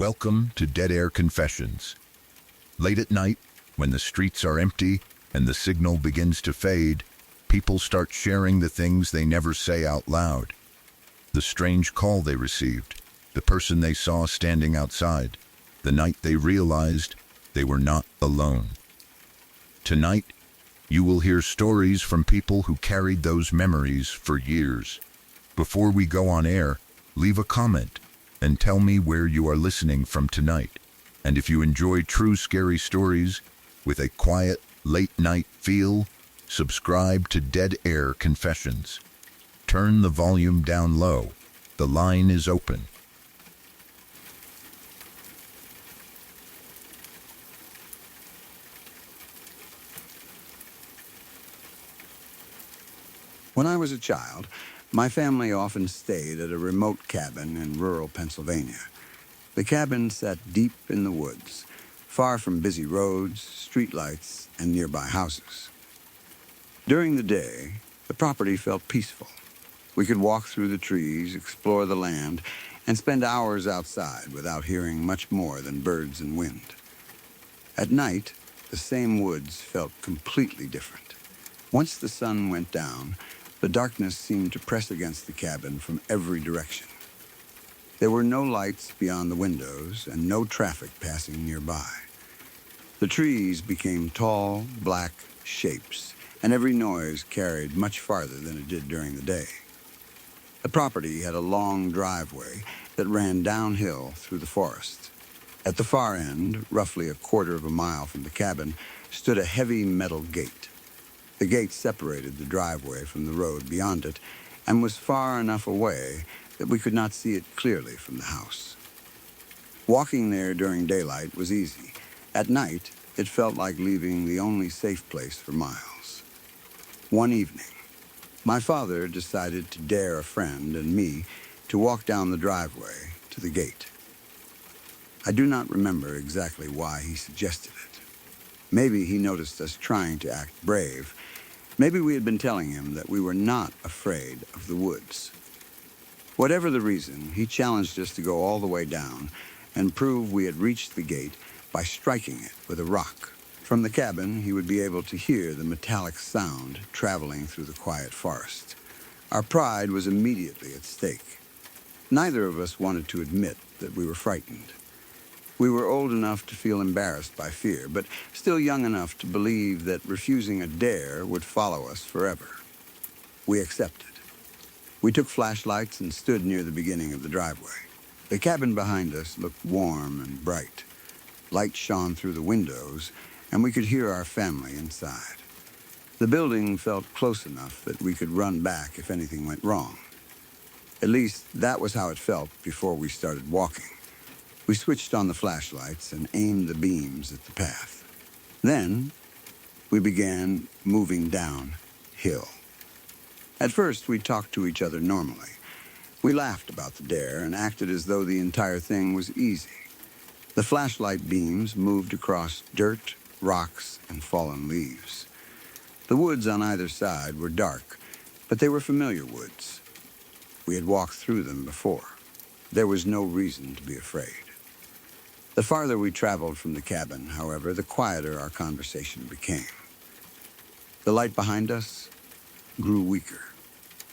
Welcome to Dead Air Confessions. Late at night, when the streets are empty and the signal begins to fade, people start sharing the things they never say out loud. The strange call they received, the person they saw standing outside, the night they realized they were not alone. Tonight, you will hear stories from people who carried those memories for years. Before we go on air, leave a comment and tell me where you are listening from tonight. And if you enjoy true scary stories with a quiet, late-night feel, subscribe to Dead Air Confessions. Turn the volume down low. The line is open. When I was a child, my family often stayed at a remote cabin in rural Pennsylvania. The cabin sat deep in the woods, far from busy roads, streetlights, and nearby houses. During the day, the property felt peaceful. We could walk through the trees, explore the land, and spend hours outside without hearing much more than birds and wind. At night, the same woods felt completely different. Once the sun went down, the darkness seemed to press against the cabin from every direction. There were no lights beyond the windows and no traffic passing nearby. The trees became tall, black shapes, and every noise carried much farther than it did during the day. The property had a long driveway that ran downhill through the forest. At the far end, roughly a quarter of a mile from the cabin, stood a heavy metal gate. The gate separated the driveway from the road beyond it and was far enough away that we could not see it clearly from the house. Walking there during daylight was easy. At night, it felt like leaving the only safe place for miles. One evening, my father decided to dare a friend and me to walk down the driveway to the gate. I do not remember exactly why he suggested it. Maybe he noticed us trying to act brave. Maybe we had been telling him that we were not afraid of the woods. Whatever the reason, he challenged us to go all the way down and prove we had reached the gate by striking it with a rock. From the cabin, he would be able to hear the metallic sound traveling through the quiet forest. Our pride was immediately at stake. Neither of us wanted to admit that we were frightened. We were old enough to feel embarrassed by fear, but still young enough to believe that refusing a dare would follow us forever. We accepted. We took flashlights and stood near the beginning of the driveway. The cabin behind us looked warm and bright. Light shone through the windows, and we could hear our family inside. The building felt close enough that we could run back if anything went wrong. At least, that was how it felt before we started walking. We switched on the flashlights and aimed the beams at the path. Then, we began moving downhill. At first, we talked to each other normally. We laughed about the dare and acted as though the entire thing was easy. The flashlight beams moved across dirt, rocks, and fallen leaves. The woods on either side were dark, but they were familiar woods. We had walked through them before. There was no reason to be afraid. The farther we traveled from the cabin, however, the quieter our conversation became. The light behind us grew weaker.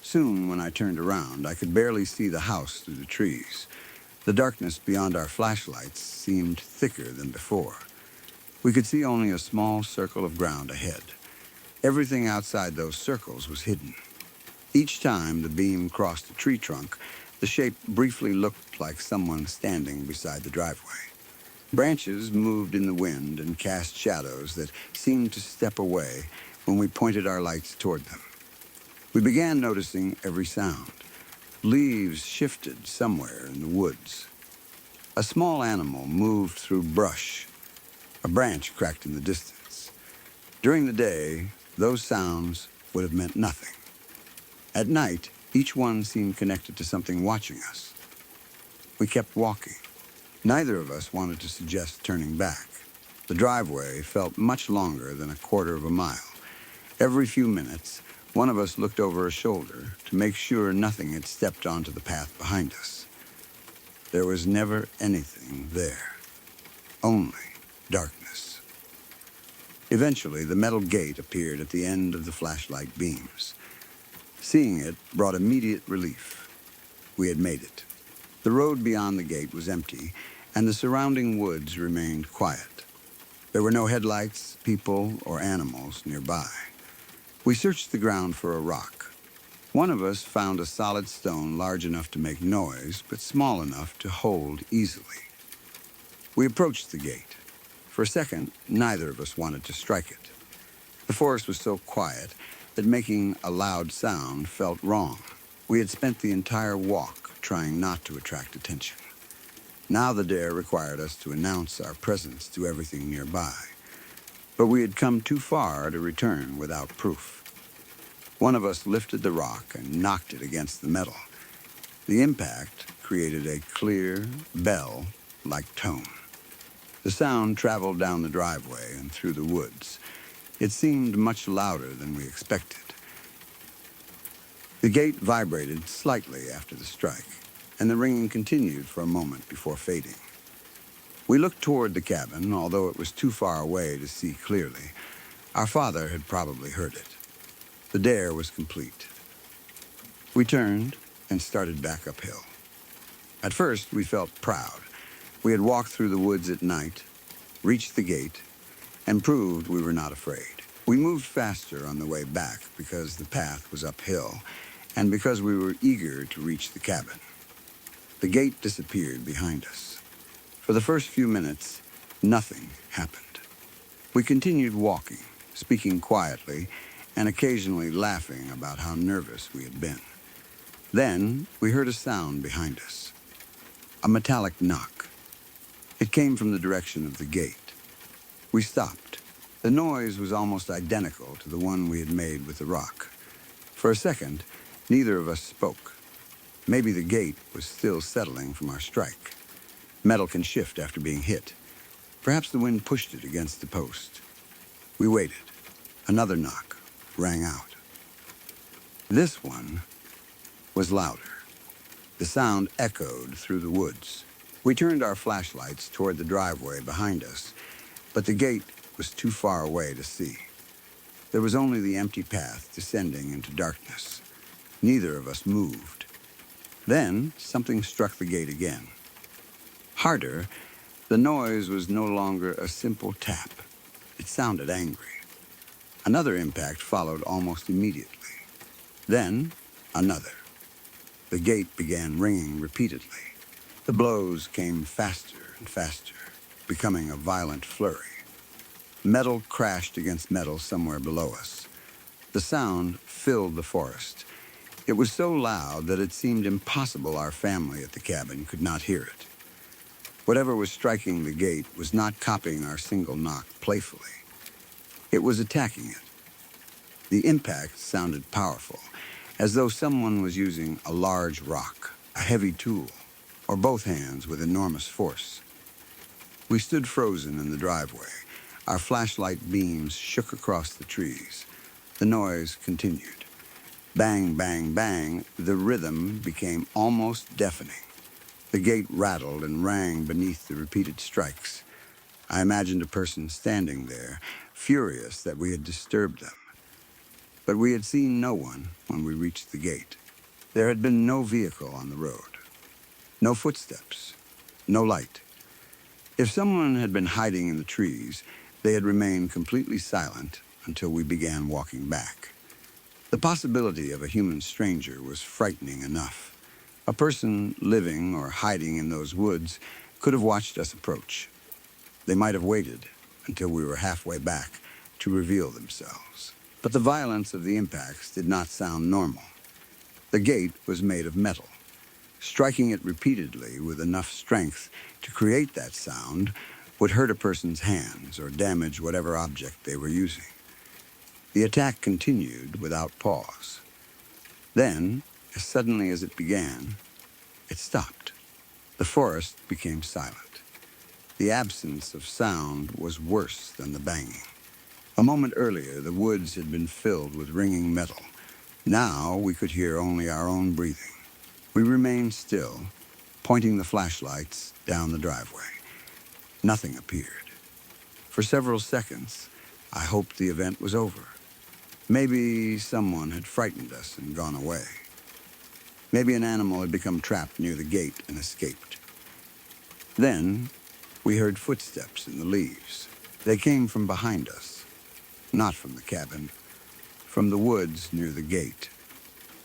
Soon, when I turned around, I could barely see the house through the trees. The darkness beyond our flashlights seemed thicker than before. We could see only a small circle of ground ahead. Everything outside those circles was hidden. Each time the beam crossed a tree trunk, the shape briefly looked like someone standing beside the driveway. Branches moved in the wind and cast shadows that seemed to step away when we pointed our lights toward them. We began noticing every sound. Leaves shifted somewhere in the woods. A small animal moved through brush. A branch cracked in the distance. During the day, those sounds would have meant nothing. At night, each one seemed connected to something watching us. We kept walking. Neither of us wanted to suggest turning back. The driveway felt much longer than a quarter of a mile. Every few minutes, one of us looked over a shoulder to make sure nothing had stepped onto the path behind us. There was never anything there. Only darkness. Eventually, the metal gate appeared at the end of the flashlight beams. Seeing it brought immediate relief. We had made it. The road beyond the gate was empty, and the surrounding woods remained quiet. There were no headlights, people, or animals nearby. We searched the ground for a rock. One of us found a solid stone large enough to make noise, but small enough to hold easily. We approached the gate. For a second, neither of us wanted to strike it. The forest was so quiet that making a loud sound felt wrong. We had spent the entire walk trying not to attract attention. Now the dare required us to announce our presence to everything nearby. But we had come too far to return without proof. One of us lifted the rock and knocked it against the metal. The impact created a clear, bell-like tone. The sound traveled down the driveway and through the woods. It seemed much louder than we expected. The gate vibrated slightly after the strike, and the ringing continued for a moment before fading. We looked toward the cabin, although it was too far away to see clearly. Our father had probably heard it. The dare was complete. We turned and started back uphill. At first, we felt proud. We had walked through the woods at night, reached the gate, and proved we were not afraid. We moved faster on the way back because the path was uphill and because we were eager to reach the cabin. The gate disappeared behind us. For the first few minutes, nothing happened. We continued walking, speaking quietly, and occasionally laughing about how nervous we had been. Then we heard a sound behind us. A metallic knock. It came from the direction of the gate. We stopped. The noise was almost identical to the one we had made with the rock. For a second, neither of us spoke. Maybe the gate was still settling from our strike. Metal can shift after being hit. Perhaps the wind pushed it against the post. We waited. Another knock rang out. This one was louder. The sound echoed through the woods. We turned our flashlights toward the driveway behind us, but the gate was too far away to see. There was only the empty path descending into darkness. Neither of us moved. Then something struck the gate again. Harder, the noise was no longer a simple tap. It sounded angry. Another impact followed almost immediately. Then, another. The gate began ringing repeatedly. The blows came faster and faster, becoming a violent flurry. Metal crashed against metal somewhere below us. The sound filled the forest. It was so loud that it seemed impossible our family at the cabin could not hear it. Whatever was striking the gate was not copying our single knock playfully. It was attacking it. The impact sounded powerful, as though someone was using a large rock, a heavy tool, or both hands with enormous force. We stood frozen in the driveway. Our flashlight beams shook across the trees. The noise continued. Bang, bang, bang, the rhythm became almost deafening. The gate rattled and rang beneath the repeated strikes. I imagined a person standing there, furious that we had disturbed them. But we had seen no one when we reached the gate. There had been no vehicle on the road. No footsteps. No light. If someone had been hiding in the trees, they had remained completely silent until we began walking back. The possibility of a human stranger was frightening enough. A person living or hiding in those woods could have watched us approach. They might have waited until we were halfway back to reveal themselves. But the violence of the impacts did not sound normal. The gate was made of metal. Striking it repeatedly with enough strength to create that sound would hurt a person's hands or damage whatever object they were using. The attack continued without pause. Then, as suddenly as it began, it stopped. The forest became silent. The absence of sound was worse than the banging. A moment earlier, the woods had been filled with ringing metal. Now we could hear only our own breathing. We remained still, pointing the flashlights down the driveway. Nothing appeared. For several seconds, I hoped the event was over. Maybe someone had frightened us and gone away. Maybe an animal had become trapped near the gate and escaped. Then, we heard footsteps in the leaves. They came from behind us, not from the cabin, from the woods near the gate.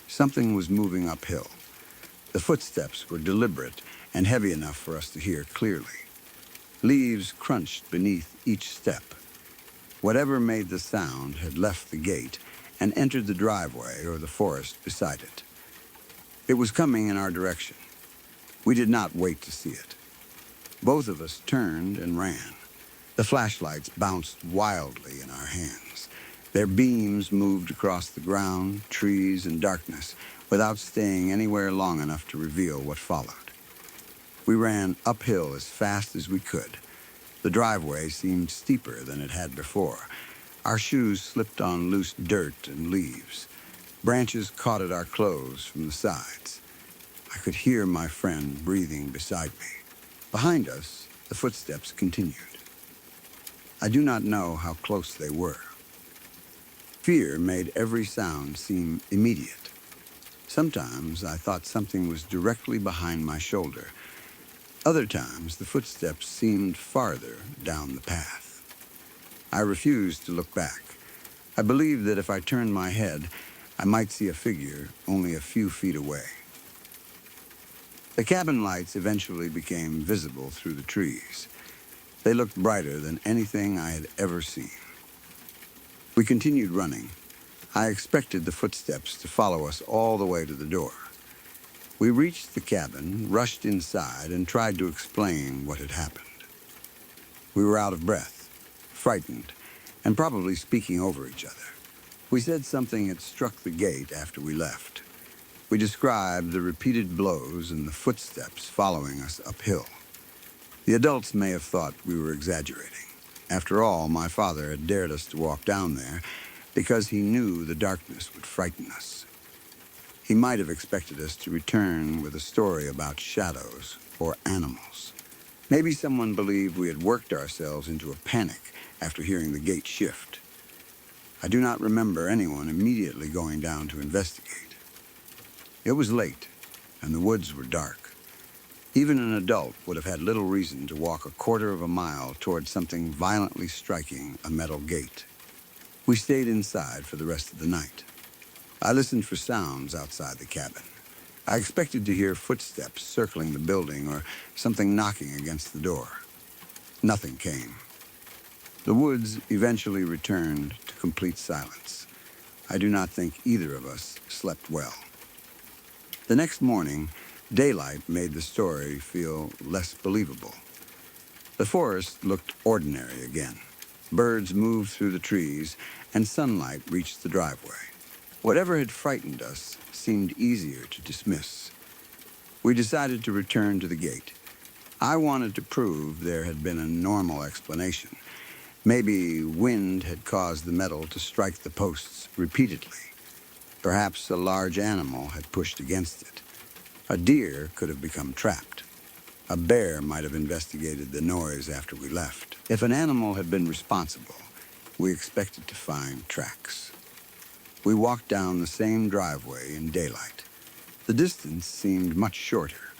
Something was moving uphill. The footsteps were deliberate and heavy enough for us to hear clearly. Leaves crunched beneath each step. Whatever made the sound had left the gate and entered the driveway or the forest beside it. It was coming in our direction. We did not wait to see it. Both of us turned and ran. The flashlights bounced wildly in our hands. Their beams moved across the ground, trees, and darkness without staying anywhere long enough to reveal what followed. We ran uphill as fast as we could. The driveway seemed steeper than it had before. Our shoes slipped on loose dirt and leaves. Branches caught at our clothes from the sides. I could hear my friend breathing beside me. Behind us, the footsteps continued. I do not know how close they were. Fear made every sound seem immediate. Sometimes I thought something was directly behind my shoulder. Other times, the footsteps seemed farther down the path. I refused to look back. I believed that if I turned my head, I might see a figure only a few feet away. The cabin lights eventually became visible through the trees. They looked brighter than anything I had ever seen. We continued running. I expected the footsteps to follow us all the way to the door. We reached the cabin, rushed inside, and tried to explain what had happened. We were out of breath, frightened, and probably speaking over each other. We said something had struck the gate after we left. We described the repeated blows and the footsteps following us uphill. The adults may have thought we were exaggerating. After all, my father had dared us to walk down there because he knew the darkness would frighten us. He might have expected us to return with a story about shadows or animals. Maybe someone believed we had worked ourselves into a panic after hearing the gate shift. I do not remember anyone immediately going down to investigate. It was late, and the woods were dark. Even an adult would have had little reason to walk a quarter of a mile toward something violently striking a metal gate. We stayed inside for the rest of the night. I listened for sounds outside the cabin. I expected to hear footsteps circling the building or something knocking against the door. Nothing came. The woods eventually returned to complete silence. I do not think either of us slept well. The next morning, daylight made the story feel less believable. The forest looked ordinary again. Birds moved through the trees, and sunlight reached the driveway. Whatever had frightened us seemed easier to dismiss. We decided to return to the gate. I wanted to prove there had been a normal explanation. Maybe wind had caused the metal to strike the posts repeatedly. Perhaps a large animal had pushed against it. A deer could have become trapped. A bear might have investigated the noise after we left. If an animal had been responsible, we expected to find tracks. We walked down the same driveway in daylight. The distance seemed much shorter.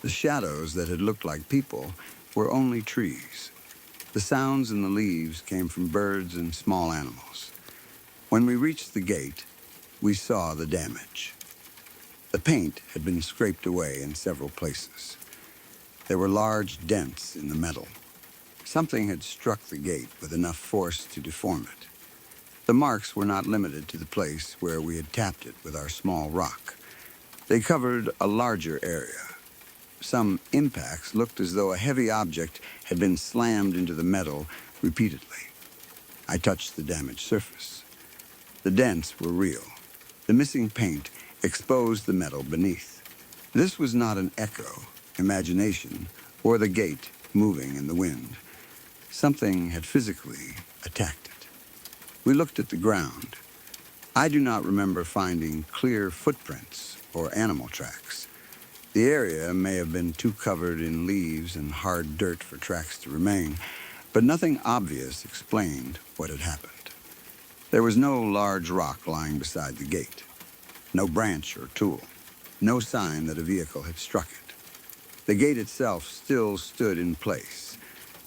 The shadows that had looked like people were only trees. The sounds in the leaves came from birds and small animals. When we reached the gate, we saw the damage. The paint had been scraped away in several places. There were large dents in the metal. Something had struck the gate with enough force to deform it. The marks were not limited to the place where we had tapped it with our small rock. They covered a larger area. Some impacts looked as though a heavy object had been slammed into the metal repeatedly. I touched the damaged surface. The dents were real. The missing paint exposed the metal beneath. This was not an echo, imagination, or the gate moving in the wind. Something had physically attacked it. We looked at the ground. I do not remember finding clear footprints or animal tracks. The area may have been too covered in leaves and hard dirt for tracks to remain, but nothing obvious explained what had happened. There was no large rock lying beside the gate, no branch or tool, no sign that a vehicle had struck it. The gate itself still stood in place,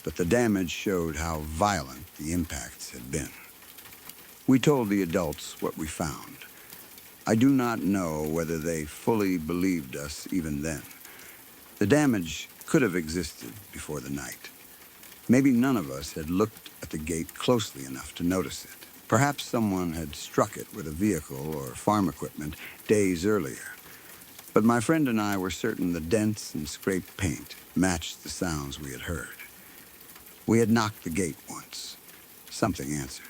but the damage showed how violent the impacts had been. We told the adults what we found. I do not know whether they fully believed us even then. The damage could have existed before the night. Maybe none of us had looked at the gate closely enough to notice it. Perhaps someone had struck it with a vehicle or farm equipment days earlier. But my friend and I were certain the dents and scraped paint matched the sounds we had heard. We had knocked the gate once. Something answered.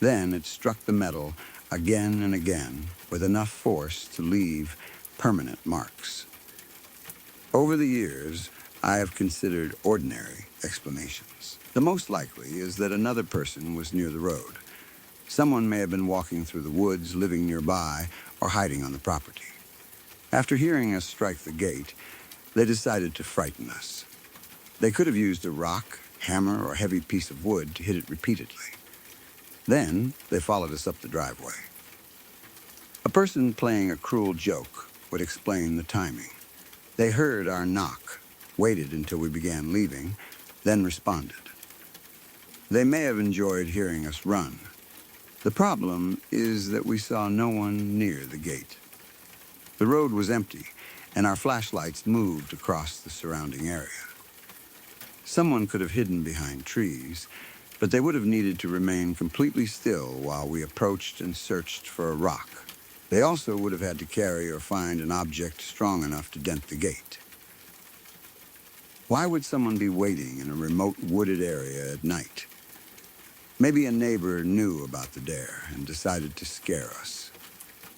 Then it struck the metal again and again with enough force to leave permanent marks. Over the years, I have considered ordinary explanations. The most likely is that another person was near the road. Someone may have been walking through the woods, living nearby, or hiding on the property. After hearing us strike the gate, they decided to frighten us. They could have used a rock, hammer, or heavy piece of wood to hit it repeatedly. Then they followed us up the driveway. A person playing a cruel joke would explain the timing. They heard our knock, waited until we began leaving, then responded. They may have enjoyed hearing us run. The problem is that we saw no one near the gate. The road was empty, and our flashlights moved across the surrounding area. Someone could have hidden behind trees, but they would have needed to remain completely still while we approached and searched for a rock. They also would have had to carry or find an object strong enough to dent the gate. Why would someone be waiting in a remote wooded area at night? Maybe a neighbor knew about the dare and decided to scare us.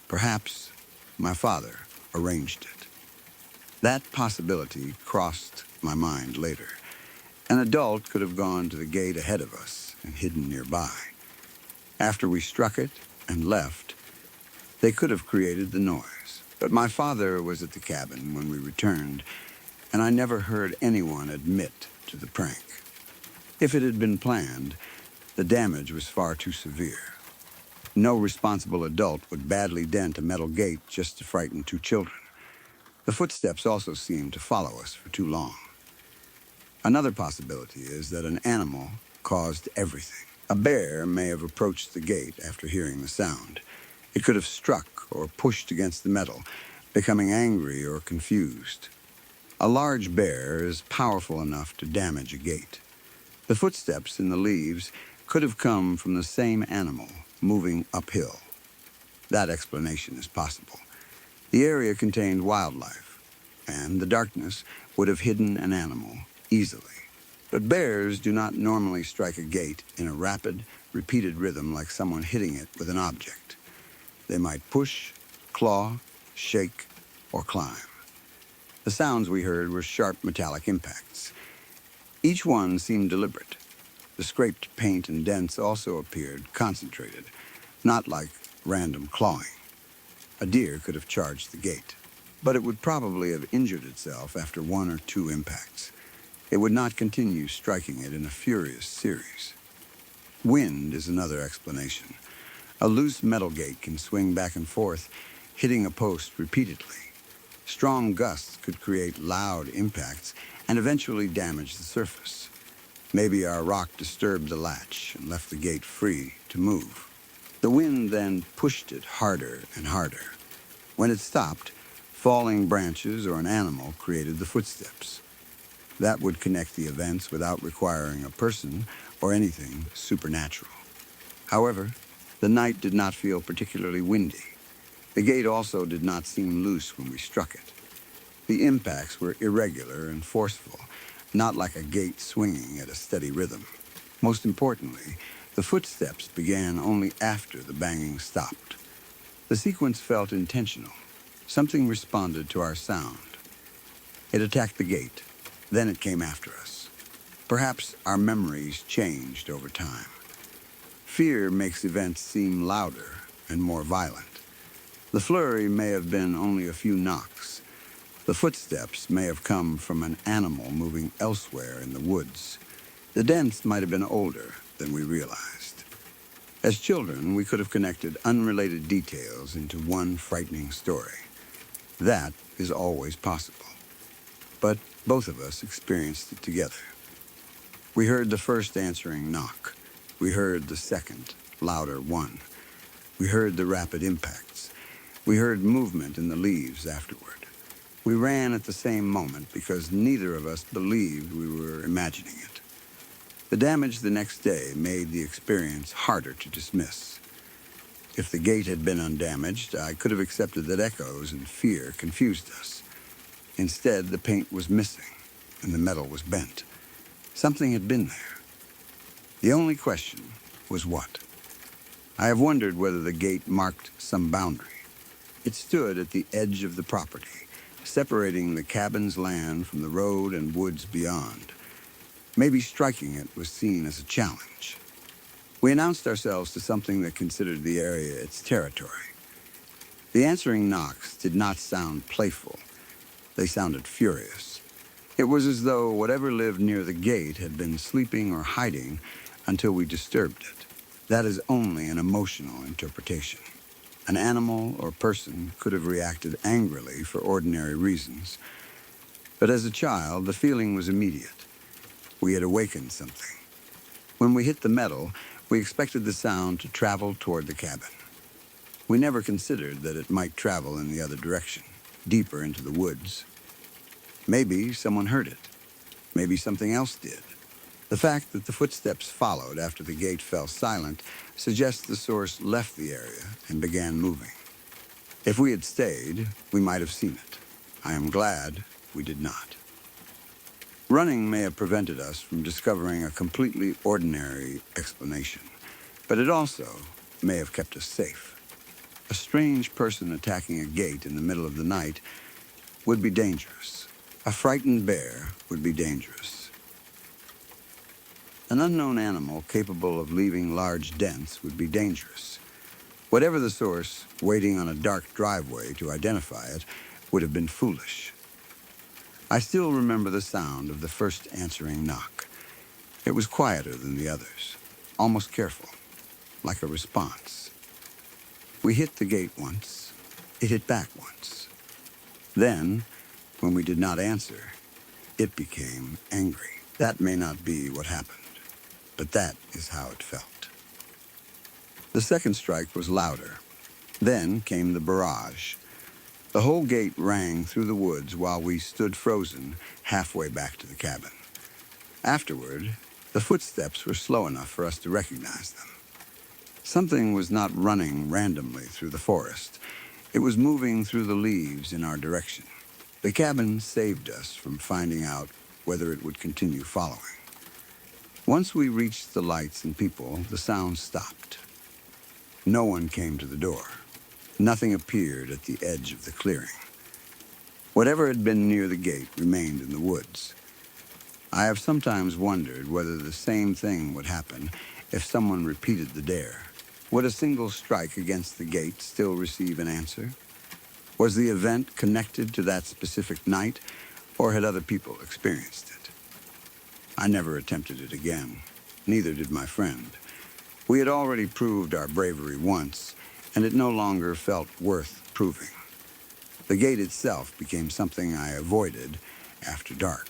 Perhaps my father arranged it. That possibility crossed my mind later. An adult could have gone to the gate ahead of us and hidden nearby. After we struck it and left, they could have created the noise. But my father was at the cabin when we returned, and I never heard anyone admit to the prank. If it had been planned, the damage was far too severe. No responsible adult would badly dent a metal gate just to frighten two children. The footsteps also seemed to follow us for too long. Another possibility is that an animal caused everything. A bear may have approached the gate after hearing the sound. It could have struck or pushed against the metal, becoming angry or confused. A large bear is powerful enough to damage a gate. The footsteps in the leaves could have come from the same animal moving uphill. That explanation is possible. The area contained wildlife, and the darkness would have hidden an animal easily. But bears do not normally strike a gate in a rapid, repeated rhythm like someone hitting it with an object. They might push, claw, shake, or climb. The sounds we heard were sharp metallic impacts. Each one seemed deliberate. The scraped paint and dents also appeared concentrated, not like random clawing. A deer could have charged the gate, but it would probably have injured itself after one or two impacts. It would not continue striking it in a furious series. Wind is another explanation. A loose metal gate can swing back and forth, hitting a post repeatedly. Strong gusts could create loud impacts and eventually damage the surface. Maybe our rock disturbed the latch and left the gate free to move. The wind then pushed it harder and harder. When it stopped, falling branches or an animal created the footsteps. That would connect the events without requiring a person or anything supernatural. However, the night did not feel particularly windy. The gate also did not seem loose when we struck it. The impacts were irregular and forceful, not like a gate swinging at a steady rhythm. Most importantly, the footsteps began only after the banging stopped. The sequence felt intentional. Something responded to our sound. It attacked the gate, then it came after us. Perhaps our memories changed over time. Fear makes events seem louder and more violent. The flurry may have been only a few knocks, The footsteps may have come from an animal moving elsewhere in the woods. The dents might have been older than we realized. As children, we could have connected unrelated details into one frightening story. That is always possible. But both of us experienced it together. We heard the first answering knock. We heard the second, louder one. We heard the rapid impacts. We heard movement in the leaves afterward. We ran at the same moment because neither of us believed we were imagining it. The damage the next day made the experience harder to dismiss. If the gate had been undamaged, I could have accepted that echoes and fear confused us. Instead, the paint was missing and the metal was bent. Something had been there. The only question was what? I have wondered whether the gate marked some boundary. It stood at the edge of the property, separating the cabin's land from the road and woods beyond. Maybe striking it was seen as a challenge. We announced ourselves to something that considered the area its territory. The answering knocks did not sound playful. They sounded furious. It was as though whatever lived near the gate had been sleeping or hiding until we disturbed it. That is only an emotional interpretation. An animal or person could have reacted angrily for ordinary reasons. But as a child, the feeling was immediate. We had awakened something. When we hit the metal, we expected the sound to travel toward the cabin. We never considered that it might travel in the other direction, deeper into the woods. Maybe someone heard it. Maybe something else did. The fact that the footsteps followed after the gate fell silent suggests the source left the area and began moving. If we had stayed, we might have seen it. I am glad we did not. Running may have prevented us from discovering a completely ordinary explanation, but it also may have kept us safe. A strange person attacking a gate in the middle of the night would be dangerous. A frightened bear would be dangerous. An unknown animal capable of leaving large dents would be dangerous. Whatever the source, waiting on a dark driveway to identify it would have been foolish. I still remember the sound of the first answering knock. It was quieter than the others, almost careful, like a response. We hit the gate once. It hit back once. Then, when we did not answer, it became angry. That may not be what happened, but that is how it felt. The second strike was louder. Then came the barrage. The whole gate rang through the woods while we stood frozen halfway back to the cabin. Afterward, the footsteps were slow enough for us to recognize them. Something was not running randomly through the forest. It was moving through the leaves in our direction. The cabin saved us from finding out whether it would continue following. Once we reached the lights and people, the sound stopped. No one came to the door. Nothing appeared at the edge of the clearing. Whatever had been near the gate remained in the woods. I have sometimes wondered whether the same thing would happen if someone repeated the dare. Would a single strike against the gate still receive an answer? Was the event connected to that specific night, or had other people experienced it? I never attempted it again. Neither did my friend. We had already proved our bravery once, and it no longer felt worth proving. The gate itself became something I avoided after dark.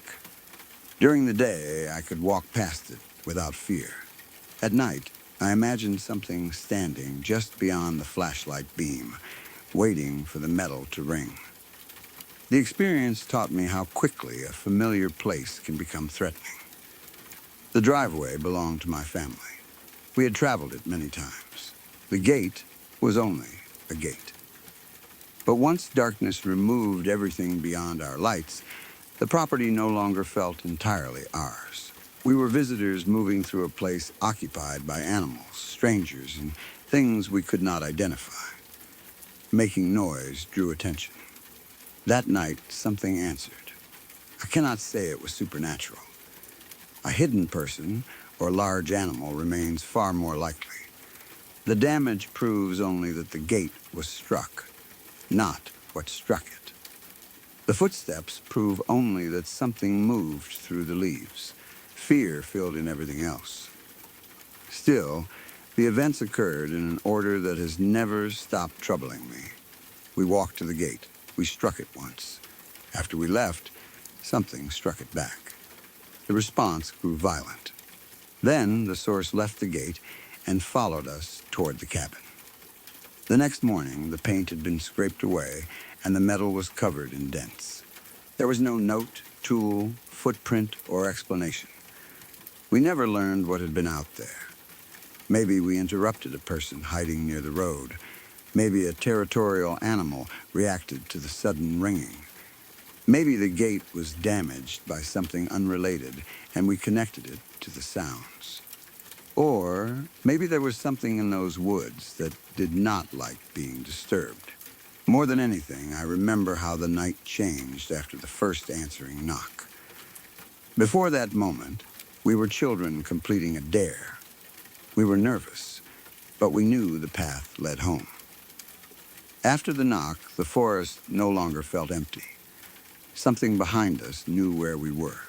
During the day, I could walk past it without fear. At night, I imagined something standing just beyond the flashlight beam, waiting for the metal to ring. The experience taught me how quickly a familiar place can become threatening. The driveway belonged to my family. We had traveled it many times. The gate was only a gate. But once darkness removed everything beyond our lights, the property no longer felt entirely ours. We were visitors moving through a place occupied by animals, strangers, and things we could not identify. Making noise drew attention. That night, something answered. I cannot say it was supernatural. A hidden person or large animal remains far more likely. The damage proves only that the gate was struck, not what struck it. The footsteps prove only that something moved through the leaves. Fear filled in everything else. Still, the events occurred in an order that has never stopped troubling me. We walked to the gate. We struck it once. After we left, something struck it back. The response grew violent. Then the source left the gate and followed us toward the cabin. The next morning, the paint had been scraped away and the metal was covered in dents. There was no note, tool, footprint, or explanation. We never learned what had been out there. Maybe we interrupted a person hiding near the road. Maybe a territorial animal reacted to the sudden ringing. Maybe the gate was damaged by something unrelated and we connected it to the sounds. Or maybe there was something in those woods that did not like being disturbed. More than anything, I remember how the night changed after the first answering knock. Before that moment, we were children completing a dare. We were nervous, but we knew the path led home. After the knock, the forest no longer felt empty. Something behind us knew where we were.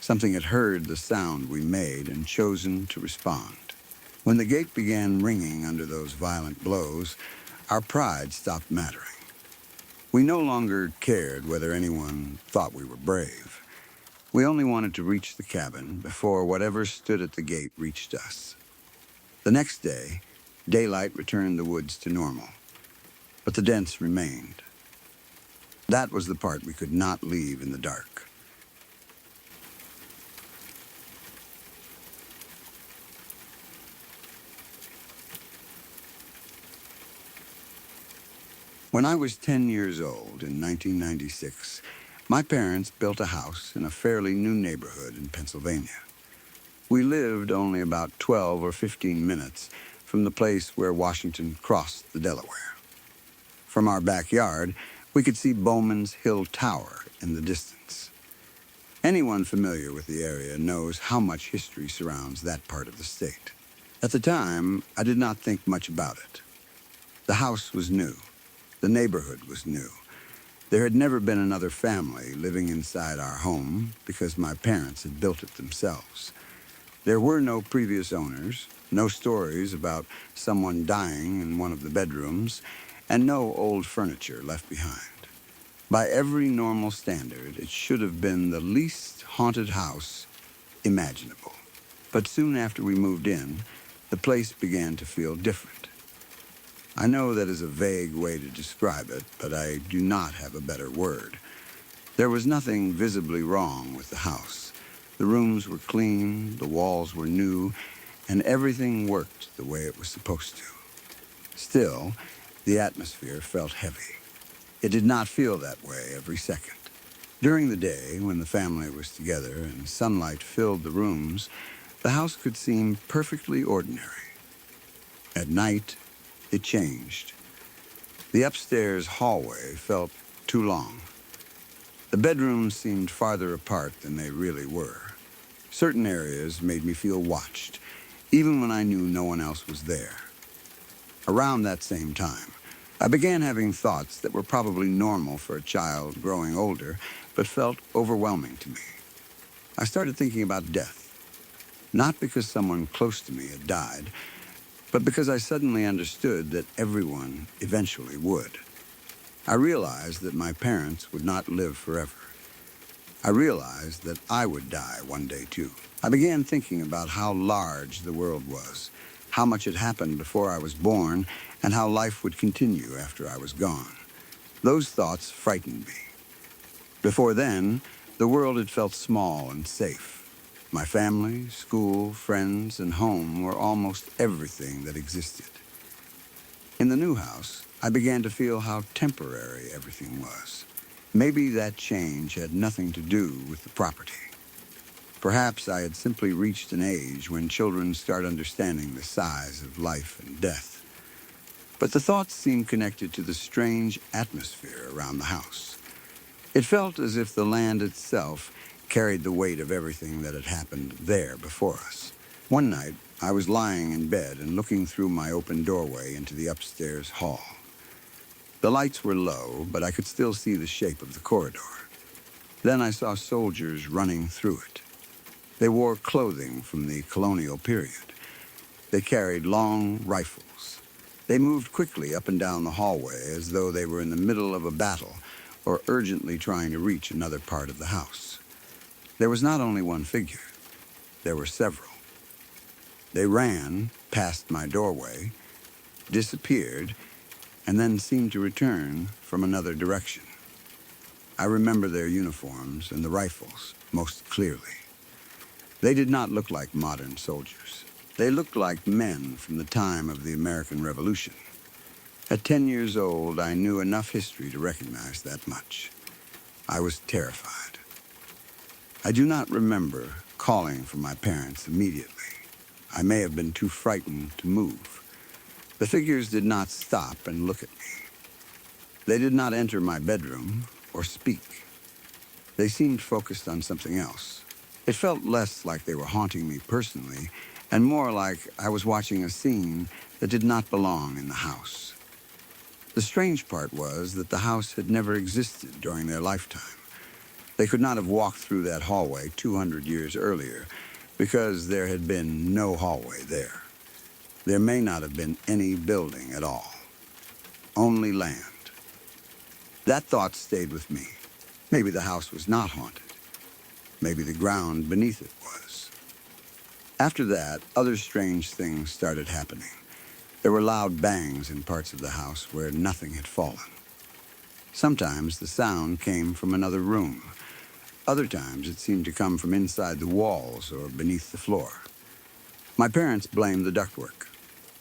Something had heard the sound we made and chosen to respond. When the gate began ringing under those violent blows, our pride stopped mattering. We no longer cared whether anyone thought we were brave. We only wanted to reach the cabin before whatever stood at the gate reached us. The next day, daylight returned the woods to normal, but the dents remained. That was the part we could not leave in the dark. When I was 10 years old in 1996, my parents built a house in a fairly new neighborhood in Pennsylvania. We lived only about 12 or 15 minutes from the place where Washington crossed the Delaware. From our backyard, we could see Bowman's Hill Tower in the distance. Anyone familiar with the area knows how much history surrounds that part of the state. At the time, I did not think much about it. The house was new. The neighborhood was new. There had never been another family living inside our home because my parents had built it themselves. There were no previous owners, no stories about someone dying in one of the bedrooms, and no old furniture left behind. By every normal standard, it should have been the least haunted house imaginable. But soon after we moved in, the place began to feel different. I know that is a vague way to describe it, but I do not have a better word. There was nothing visibly wrong with the house. The rooms were clean, the walls were new, and everything worked the way it was supposed to. Still, the atmosphere felt heavy. It did not feel that way every second. During the day, when the family was together and sunlight filled the rooms, the house could seem perfectly ordinary. At night, it changed. The upstairs hallway felt too long. The bedrooms seemed farther apart than they really were. Certain areas made me feel watched, even when I knew no one else was there. Around that same time, I began having thoughts that were probably normal for a child growing older, but felt overwhelming to me. I started thinking about death, not because someone close to me had died, but because I suddenly understood that everyone eventually would. I realized that my parents would not live forever. I realized that I would die one day too. I began thinking about how large the world was, how much had happened before I was born, and how life would continue after I was gone. Those thoughts frightened me. Before then, the world had felt small and safe. My family, school, friends, and home were almost everything that existed. In the new house, I began to feel how temporary everything was. Maybe that change had nothing to do with the property. Perhaps I had simply reached an age when children start understanding the size of life and death. But the thoughts seemed connected to the strange atmosphere around the house. It felt as if the land itself carried the weight of everything that had happened there before us. One night, I was lying in bed and looking through my open doorway into the upstairs hall. The lights were low, but I could still see the shape of the corridor. Then I saw soldiers running through it. They wore clothing from the colonial period. They carried long rifles. They moved quickly up and down the hallway as though they were in the middle of a battle or urgently trying to reach another part of the house. There was not only one figure. There were several. They ran past my doorway, disappeared, and then seemed to return from another direction. I remember their uniforms and the rifles most clearly. They did not look like modern soldiers. They looked like men from the time of the American Revolution. At 10 years old, I knew enough history to recognize that much. I was terrified. I do not remember calling for my parents immediately. I may have been too frightened to move. The figures did not stop and look at me. They did not enter my bedroom or speak. They seemed focused on something else. It felt less like they were haunting me personally, and more like I was watching a scene that did not belong in the house. The strange part was that the house had never existed during their lifetime. They could not have walked through that hallway 200 years earlier because there had been no hallway there. There may not have been any building at all. Only land. That thought stayed with me. Maybe the house was not haunted. Maybe the ground beneath it was. After that, other strange things started happening. There were loud bangs in parts of the house where nothing had fallen. Sometimes the sound came from another room. Other times it seemed to come from inside the walls or beneath the floor. My parents blamed the ductwork.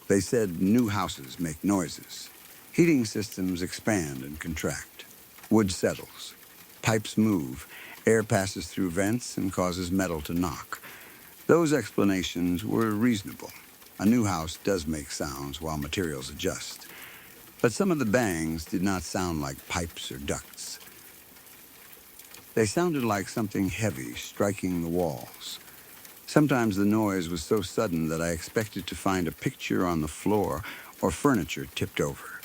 They said new houses make noises. Heating systems expand and contract. Wood settles. Pipes move. Air passes through vents and causes metal to knock. Those explanations were reasonable. A new house does make sounds while materials adjust. But some of the bangs did not sound like pipes or ducts. They sounded like something heavy striking the walls. Sometimes the noise was so sudden that I expected to find a picture on the floor or furniture tipped over.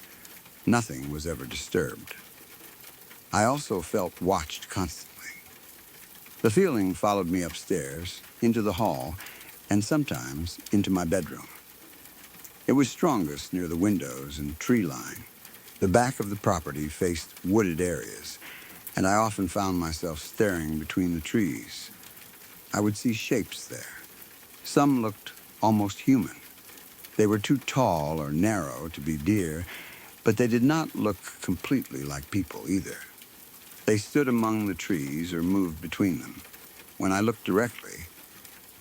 Nothing was ever disturbed. I also felt watched constantly. The feeling followed me upstairs, into the hall, and sometimes into my bedroom. It was strongest near the windows and tree line. The back of the property faced wooded areas, and I often found myself staring between the trees. I would see shapes there. Some looked almost human. They were too tall or narrow to be deer, but they did not look completely like people either. They stood among the trees or moved between them. When I looked directly,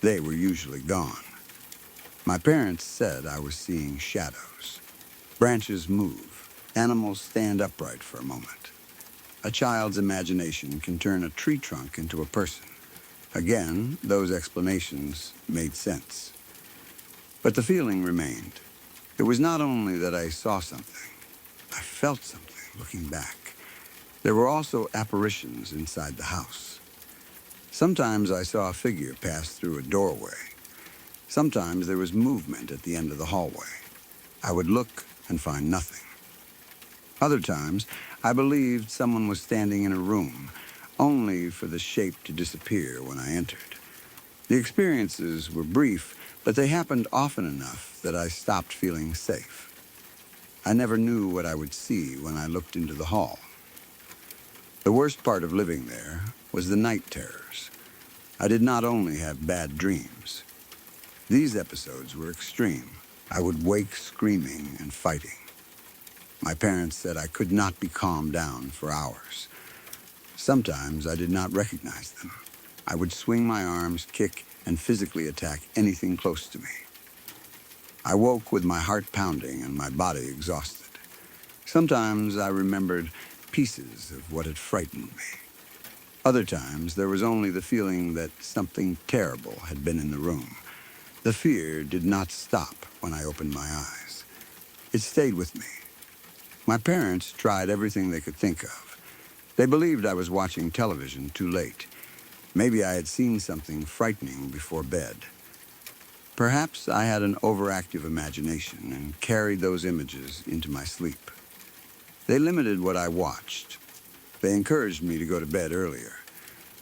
they were usually gone. My parents said I was seeing shadows. Branches move. Animals stand upright for a moment. A child's imagination can turn a tree trunk into a person. Again, those explanations made sense. But the feeling remained. It was not only that I saw something. I felt something looking back. There were also apparitions inside the house. Sometimes I saw a figure pass through a doorway. Sometimes there was movement at the end of the hallway. I would look and find nothing. Other times, I believed someone was standing in a room, only for the shape to disappear when I entered. The experiences were brief, but they happened often enough that I stopped feeling safe. I never knew what I would see when I looked into the hall. The worst part of living there was the night terrors. I did not only have bad dreams. These episodes were extreme. I would wake screaming and fighting. My parents said I could not be calmed down for hours. Sometimes I did not recognize them. I would swing my arms, kick, and physically attack anything close to me. I woke with my heart pounding and my body exhausted. Sometimes I remembered pieces of what had frightened me. Other times, there was only the feeling that something terrible had been in the room. The fear did not stop when I opened my eyes. It stayed with me. My parents tried everything they could think of. They believed I was watching television too late. Maybe I had seen something frightening before bed. Perhaps I had an overactive imagination and carried those images into my sleep. They limited what I watched. They encouraged me to go to bed earlier.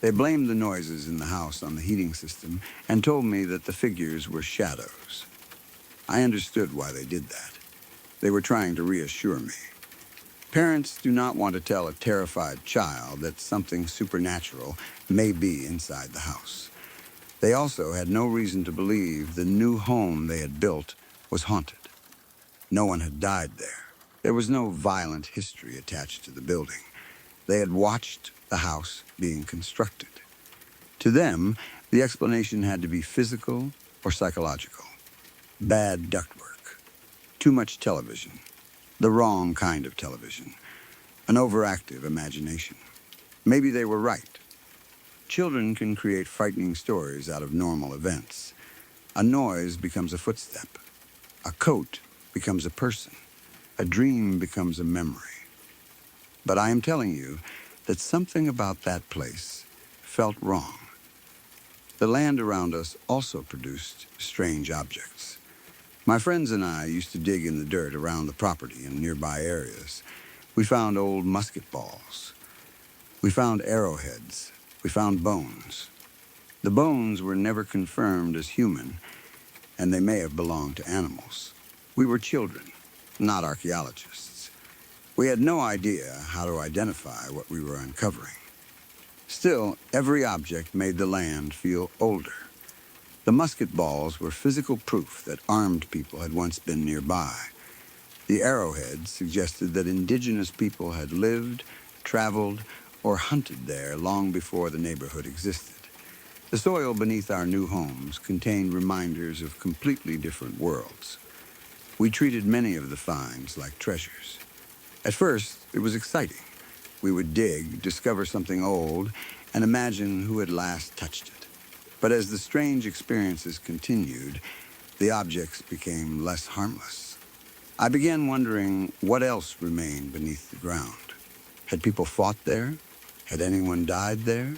They blamed the noises in the house on the heating system and told me that the figures were shadows. I understood why they did that. They were trying to reassure me. Parents do not want to tell a terrified child that something supernatural may be inside the house. They also had no reason to believe the new home they had built was haunted. No one had died there. There was no violent history attached to the building. They had watched the house being constructed. To them, the explanation had to be physical or psychological. Bad ductwork, too much television, the wrong kind of television, an overactive imagination. Maybe they were right. Children can create frightening stories out of normal events. A noise becomes a footstep. A coat becomes a person. A dream becomes a memory. But I am telling you that something about that place felt wrong. The land around us also produced strange objects. My friends and I used to dig in the dirt around the property in nearby areas. We found old musket balls. We found arrowheads. We found bones. The bones were never confirmed as human, and they may have belonged to animals. We were children, not archaeologists. We had no idea how to identify what we were uncovering. Still, every object made the land feel older. The musket balls were physical proof that armed people had once been nearby. The arrowheads suggested that indigenous people had lived, traveled, or hunted there long before the neighborhood existed. The soil beneath our new homes contained reminders of completely different worlds. We treated many of the finds like treasures. At first, it was exciting. We would dig, discover something old, and imagine who had last touched it. But as the strange experiences continued, the objects became less harmless. I began wondering what else remained beneath the ground. Had people fought there? Had anyone died there?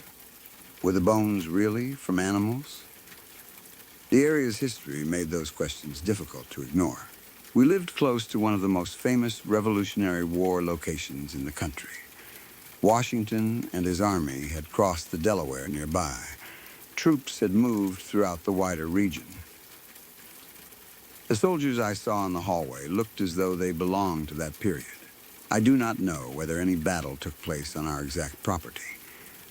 Were the bones really from animals? The area's history made those questions difficult to ignore. We lived close to one of the most famous Revolutionary War locations in the country. Washington and his army had crossed the Delaware nearby. Troops had moved throughout the wider region. The soldiers I saw in the hallway looked as though they belonged to that period. I do not know whether any battle took place on our exact property.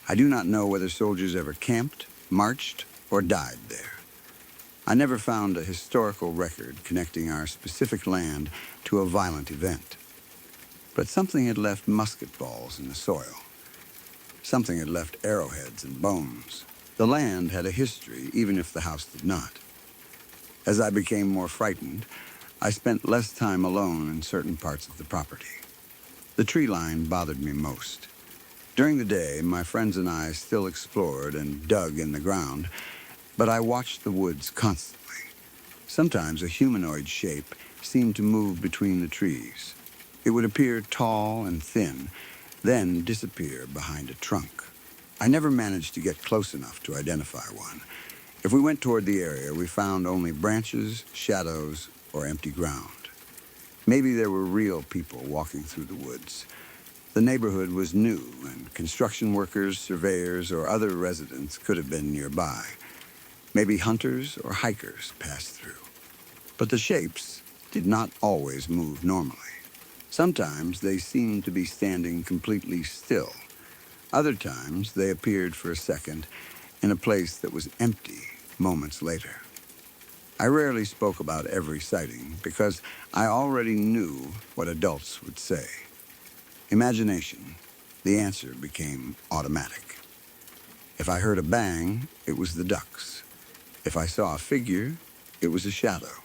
I do not know whether soldiers ever camped, marched, or died there. I never found a historical record connecting our specific land to a violent event. But something had left musket balls in the soil. Something had left arrowheads and bones. The land had a history, even if the house did not. As I became more frightened, I spent less time alone in certain parts of the property. The tree line bothered me most. During the day, my friends and I still explored and dug in the ground, but I watched the woods constantly. Sometimes a humanoid shape seemed to move between the trees. It would appear tall and thin, then disappear behind a trunk. I never managed to get close enough to identify one. If we went toward the area, we found only branches, shadows, or empty ground. Maybe there were real people walking through the woods. The neighborhood was new, and construction workers, surveyors, or other residents could have been nearby. Maybe hunters or hikers passed through. But the shapes did not always move normally. Sometimes they seemed to be standing completely still. Other times they appeared for a second in a place that was empty moments later. I rarely spoke about every sighting because I already knew what adults would say. Imagination, the answer became automatic. If I heard a bang, it was the ducks. If I saw a figure, it was a shadow.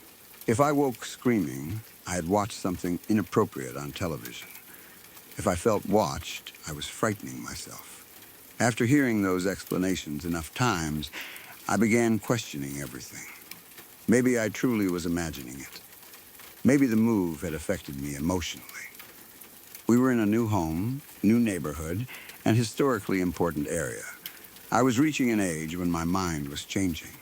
If I woke screaming, I had watched something inappropriate on television. If I felt watched, I was frightening myself. After hearing those explanations enough times, I began questioning everything. Maybe I truly was imagining it. Maybe the move had affected me emotionally. We were in a new home, new neighborhood, and historically important area. I was reaching an age when my mind was changing.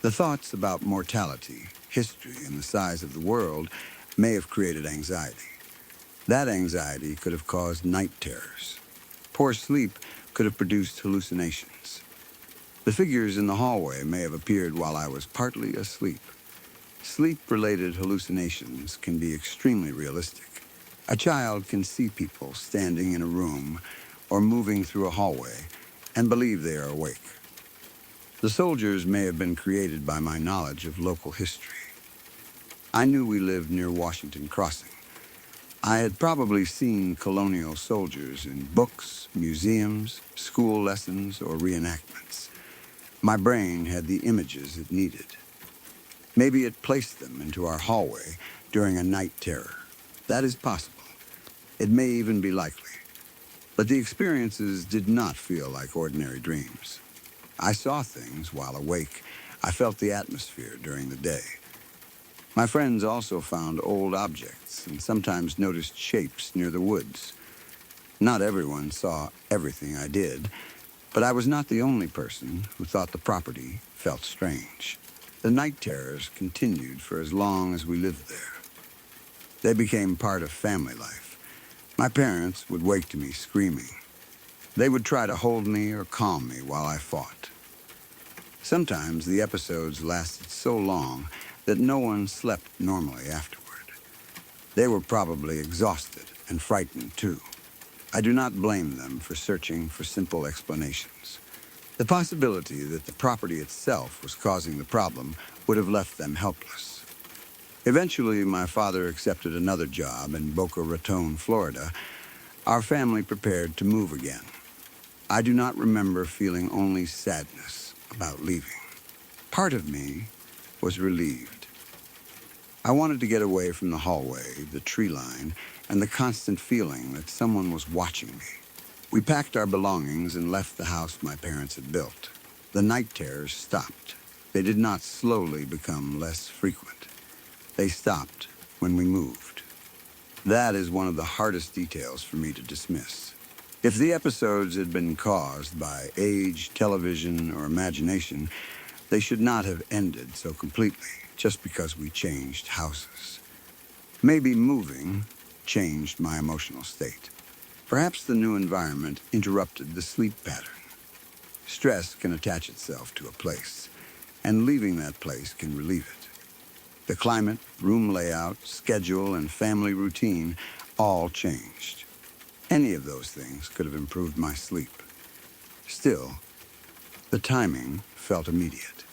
The thoughts about mortality, history, and the size of the world may have created anxiety. That anxiety could have caused night terrors. Poor sleep could have produced hallucinations. The figures in the hallway may have appeared while I was partly asleep. Sleep-related hallucinations can be extremely realistic. A child can see people standing in a room or moving through a hallway and believe they are awake. The soldiers may have been created by my knowledge of local history. I knew we lived near Washington Crossing. I had probably seen colonial soldiers in books, museums, school lessons, or reenactments. My brain had the images it needed. Maybe it placed them into our hallway during a night terror. That is possible. It may even be likely. But the experiences did not feel like ordinary dreams. I saw things while awake. I felt the atmosphere during the day. My friends also found old objects and sometimes noticed shapes near the woods. Not everyone saw everything I did, but I was not the only person who thought the property felt strange. The night terrors continued for as long as we lived there. They became part of family life. My parents would wake to me screaming. They would try to hold me or calm me while I fought. Sometimes the episodes lasted so long that no one slept normally afterward. They were probably exhausted and frightened too. I do not blame them for searching for simple explanations. The possibility that the property itself was causing the problem would have left them helpless. Eventually, my father accepted another job in Boca Raton, Florida. Our family prepared to move again. I do not remember feeling only sadness about leaving. Part of me was relieved. I wanted to get away from the hallway, the tree line, and the constant feeling that someone was watching me. We packed our belongings and left the house my parents had built. The night terrors stopped. They did not slowly become less frequent. They stopped when we moved. That is one of the hardest details for me to dismiss. If the episodes had been caused by age, television, or imagination, they should not have ended so completely just because we changed houses. Maybe moving changed my emotional state. Perhaps the new environment interrupted the sleep pattern. Stress can attach itself to a place, and leaving that place can relieve it. The climate, room layout, schedule, and family routine all changed. Any of those things could have improved my sleep. Still, the timing felt immediate.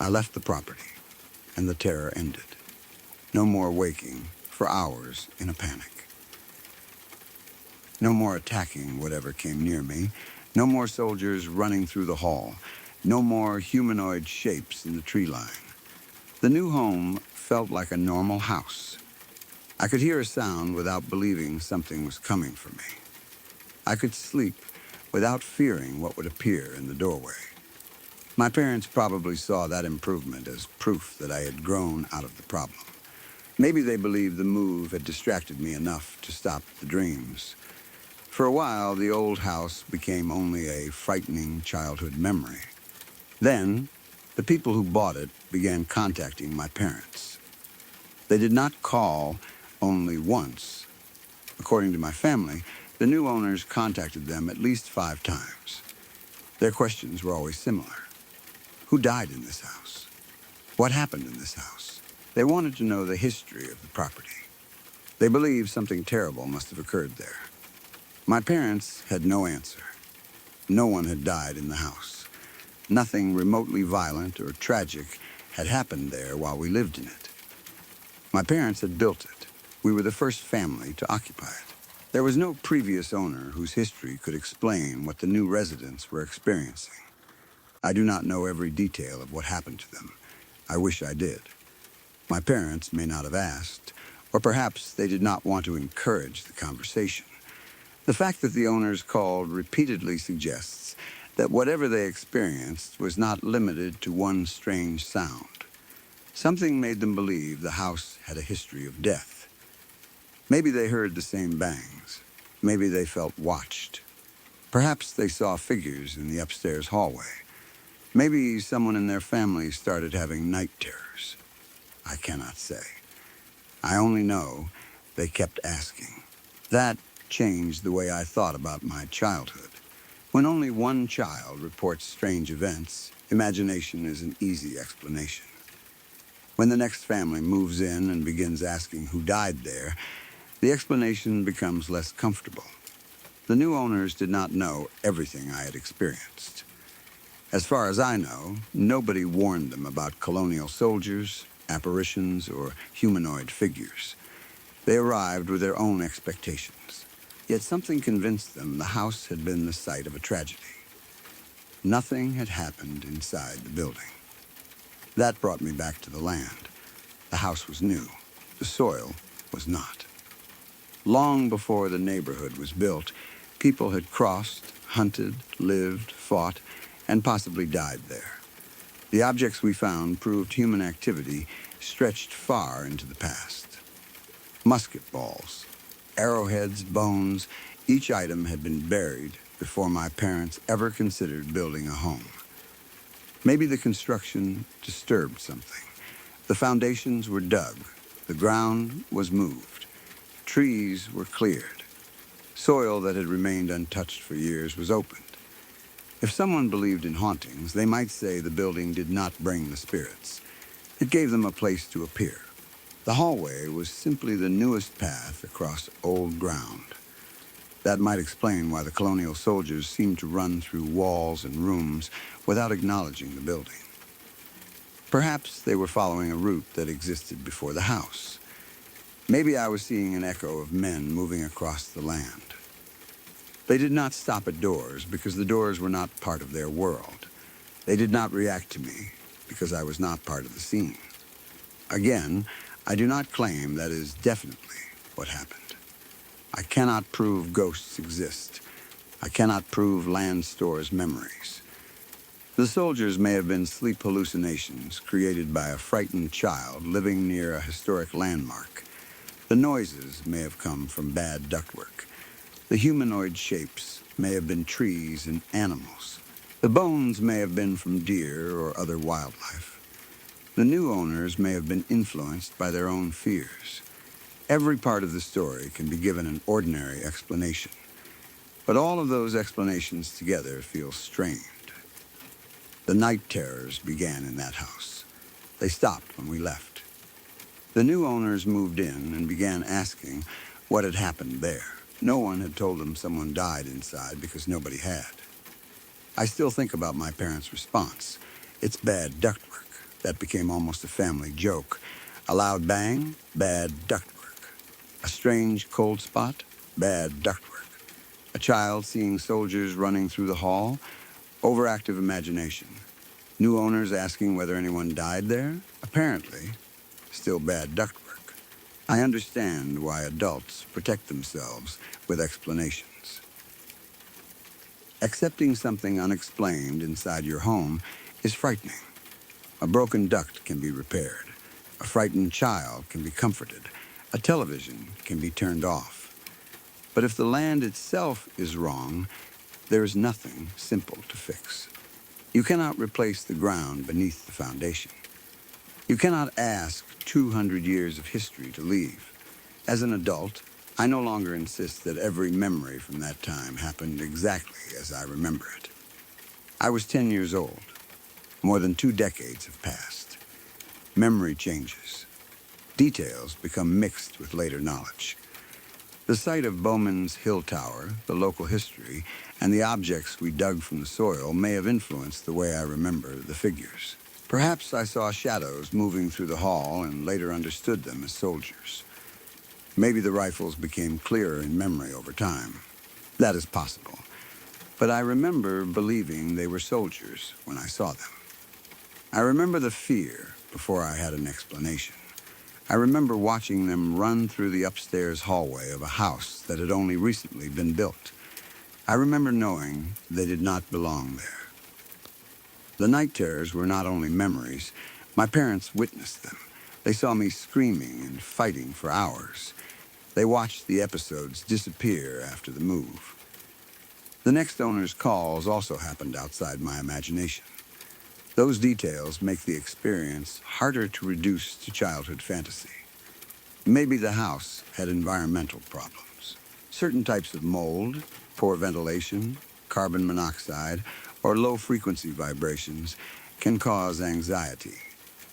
I left the property, and the terror ended. No more waking for hours in a panic. No more attacking whatever came near me. No more soldiers running through the hall. No more humanoid shapes in the tree line. The new home felt like a normal house. I could hear a sound without believing something was coming for me. I could sleep without fearing what would appear in the doorway. My parents probably saw that improvement as proof that I had grown out of the problem. Maybe they believed the move had distracted me enough to stop the dreams. For a while, the old house became only a frightening childhood memory. Then, the people who bought it began contacting my parents. They did not call only once. According to my family, the new owners contacted them at least 5 times. Their questions were always similar. Who died in this house? What happened in this house? They wanted to know the history of the property. They believed something terrible must have occurred there. My parents had no answer. No one had died in the house. Nothing remotely violent or tragic had happened there while we lived in it. My parents had built it. We were the first family to occupy it. There was no previous owner whose history could explain what the new residents were experiencing. I do not know every detail of what happened to them. I wish I did. My parents may not have asked, or perhaps they did not want to encourage the conversation. The fact that the owners called repeatedly suggests that whatever they experienced was not limited to one strange sound. Something made them believe the house had a history of death. Maybe they heard the same bangs. Maybe they felt watched. Perhaps they saw figures in the upstairs hallway. Maybe someone in their family started having night terrors. I cannot say. I only know they kept asking. That changed the way I thought about my childhood. When only one child reports strange events, imagination is an easy explanation. When the next family moves in and begins asking who died there, the explanation becomes less comfortable. The new owners did not know everything I had experienced. As far as I know, nobody warned them about colonial soldiers, apparitions, or humanoid figures. They arrived with their own expectations. Yet something convinced them the house had been the site of a tragedy. Nothing had happened inside the building. That brought me back to the land. The house was new. The soil was not. Long before the neighborhood was built, people had crossed, hunted, lived, fought, and possibly died there. The objects we found proved human activity stretched far into the past. Musket balls, arrowheads, bones, each item had been buried before my parents ever considered building a home. Maybe the construction disturbed something. The foundations were dug, the ground was moved, trees were cleared. Soil that had remained untouched for years was opened. If someone believed in hauntings, they might say the building did not bring the spirits. It gave them a place to appear. The hallway was simply the newest path across old ground. That might explain why the colonial soldiers seemed to run through walls and rooms without acknowledging the building. Perhaps they were following a route that existed before the house. Maybe I was seeing an echo of men moving across the land. They did not stop at doors because the doors were not part of their world. They did not react to me because I was not part of the scene. Again, I do not claim that is definitely what happened. I cannot prove ghosts exist. I cannot prove land stores memories. The soldiers may have been sleep hallucinations created by a frightened child living near a historic landmark. The noises may have come from bad ductwork. The humanoid shapes may have been trees and animals. The bones may have been from deer or other wildlife. The new owners may have been influenced by their own fears. Every part of the story can be given an ordinary explanation, but all of those explanations together feel strained. The night terrors began in that house. They stopped when we left. The new owners moved in and began asking what had happened there. No one had told them someone died inside because nobody had. I still think about my parents' response. It's bad ductwork. That became almost a family joke. A loud bang, bad ductwork. A strange cold spot, bad ductwork. A child seeing soldiers running through the hall, overactive imagination. New owners asking whether anyone died there, apparently still bad ductwork. I understand why adults protect themselves with explanations. Accepting something unexplained inside your home is frightening. A broken duct can be repaired. A frightened child can be comforted. A television can be turned off. But if the land itself is wrong, there is nothing simple to fix. You cannot replace the ground beneath the foundation. You cannot ask 200 years of history to leave. As an adult, I no longer insist that every memory from that time happened exactly as I remember it. I was 10 years old. More than 2 decades have passed. Memory changes. Details become mixed with later knowledge. The site of Bowman's Hill Tower, the local history, and the objects we dug from the soil may have influenced the way I remember the figures. Perhaps I saw shadows moving through the hall and later understood them as soldiers. Maybe the rifles became clearer in memory over time. That is possible. But I remember believing they were soldiers when I saw them. I remember the fear before I had an explanation. I remember watching them run through the upstairs hallway of a house that had only recently been built. I remember knowing they did not belong there. The night terrors were not only memories. My parents witnessed them. They saw me screaming and fighting for hours. They watched the episodes disappear after the move. The next owner's calls also happened outside my imagination. Those details make the experience harder to reduce to childhood fantasy. Maybe the house had environmental problems. Certain types of mold, poor ventilation, carbon monoxide, or low-frequency vibrations can cause anxiety,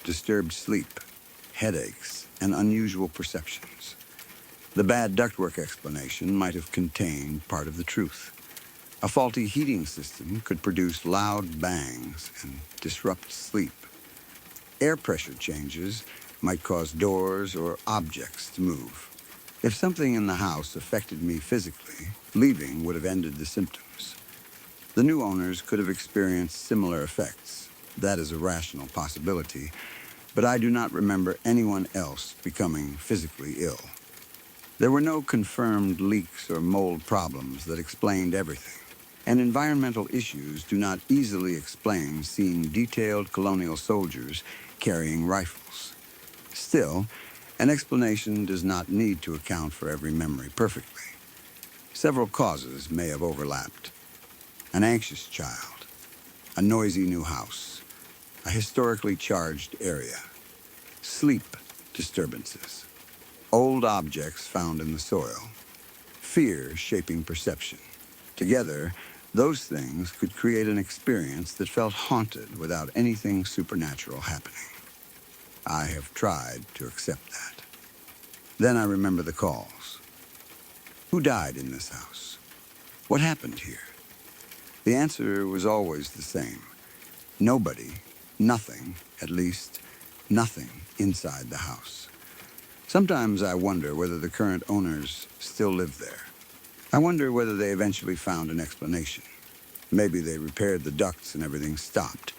disturbed sleep, headaches, and unusual perceptions. The bad ductwork explanation might have contained part of the truth. A faulty heating system could produce loud bangs and disrupt sleep. Air pressure changes might cause doors or objects to move. If something in the house affected me physically, leaving would have ended the symptoms. The new owners could have experienced similar effects. That is a rational possibility, but I do not remember anyone else becoming physically ill. There were no confirmed leaks or mold problems that explained everything, and environmental issues do not easily explain seeing detailed colonial soldiers carrying rifles. Still, an explanation does not need to account for every memory perfectly. Several causes may have overlapped. An anxious child, a noisy new house, a historically charged area, sleep disturbances, old objects found in the soil, fear shaping perception. Together, those things could create an experience that felt haunted without anything supernatural happening. I have tried to accept that. Then I remember the calls. Who died in this house? What happened here? The answer was always the same. Nobody, nothing, at least, nothing inside the house. Sometimes I wonder whether the current owners still live there. I wonder whether they eventually found an explanation. Maybe they repaired the ducts and everything stopped.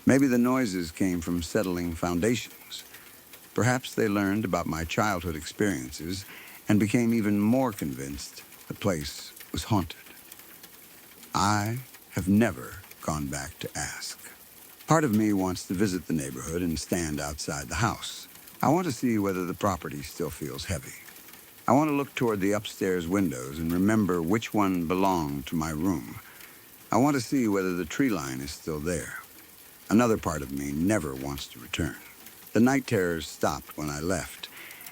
Maybe the noises came from settling foundations. Perhaps they learned about my childhood experiences and became even more convinced the place was haunted. I have never gone back to ask. Part of me wants to visit the neighborhood and stand outside the house. I want to see whether the property still feels heavy. I want to look toward the upstairs windows and remember which one belonged to my room. I want to see whether the tree line is still there. Another part of me never wants to return. The night terrors stopped when I left,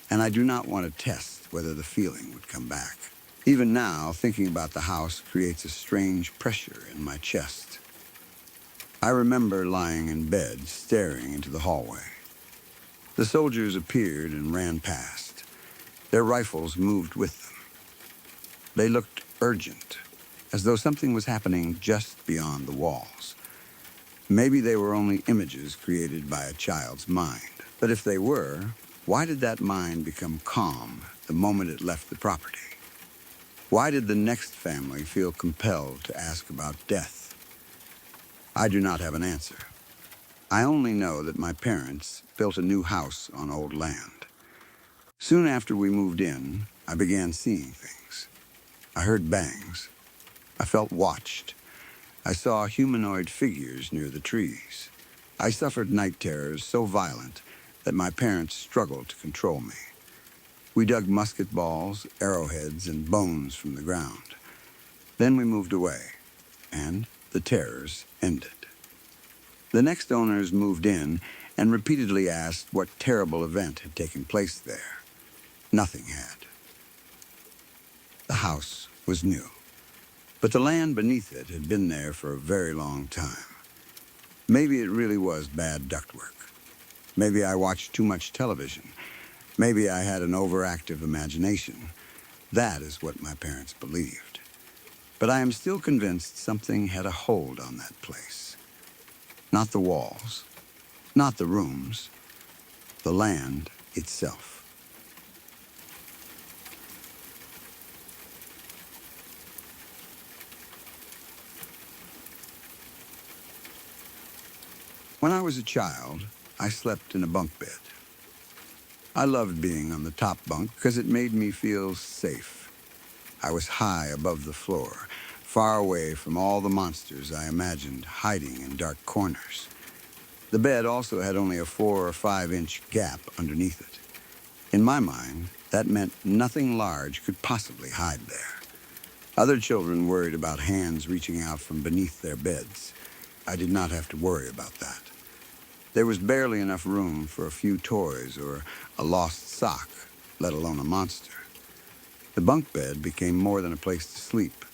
and I do not want to test whether the feeling would come back. Even now, thinking about the house creates a strange pressure in my chest. I remember lying in bed, staring into the hallway. The soldiers appeared and ran past. Their rifles moved with them. They looked urgent, as though something was happening just beyond the walls. Maybe they were only images created by a child's mind. But if they were, why did that mind become calm the moment it left the property? Why did the next family feel compelled to ask about death? I do not have an answer. I only know that my parents built a new house on old land. Soon after we moved in, I began seeing things. I heard bangs. I felt watched. I saw humanoid figures near the trees. I suffered night terrors so violent that my parents struggled to control me. We dug musket balls, arrowheads, and bones from the ground. Then we moved away, and the terrors ended. The next owners moved in and repeatedly asked what terrible event had taken place there. Nothing had. The house was new, but the land beneath it had been there for a very long time. Maybe it really was bad ductwork. Maybe I watched too much television. Maybe I had an overactive imagination. That is what my parents believed. But I am still convinced something had a hold on that place. Not the walls, not the rooms, the land itself. When I was a child, I slept in a bunk bed. I loved being on the top bunk because it made me feel safe. I was high above the floor, far away from all the monsters I imagined hiding in dark corners. The bed also had only a 4 or 5 inch gap underneath it. In my mind, that meant nothing large could possibly hide there. Other children worried about hands reaching out from beneath their beds. I did not have to worry about that. There was barely enough room for a few toys or a lost sock. let alone a monster. The bunk bed became more than a place to sleep.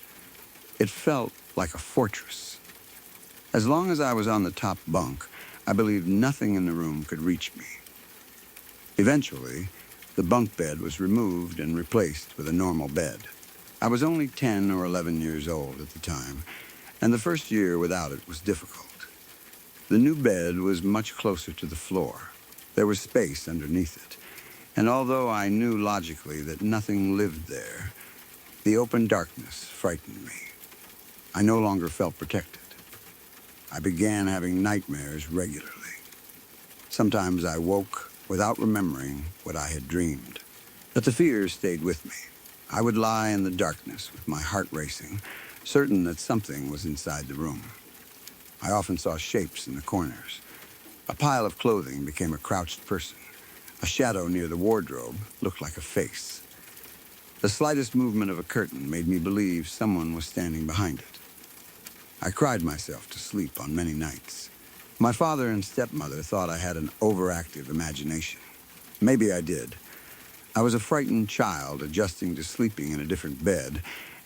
It felt like a fortress. As long as I was on the top bunk, I believed nothing in the room could reach me. Eventually, the bunk bed was removed and replaced with a normal bed. I was only 10 or 11 years old at the time, and the first year without it was difficult. The new bed was much closer to the floor. There was space underneath it, and although I knew logically that nothing lived there, the open darkness frightened me. I no longer felt protected. I began having nightmares regularly. Sometimes I woke without remembering what I had dreamed. But the fear stayed with me. I would lie in the darkness with my heart racing, certain that something was inside the room. I often saw shapes in the corners. A pile of clothing became a crouched person. A shadow near the wardrobe looked like a face. The slightest movement of a curtain made me believe someone was standing behind it. I cried myself to sleep on many nights. My father and stepmother thought I had an overactive imagination. Maybe I did. I was a frightened child adjusting to sleeping in a different bed,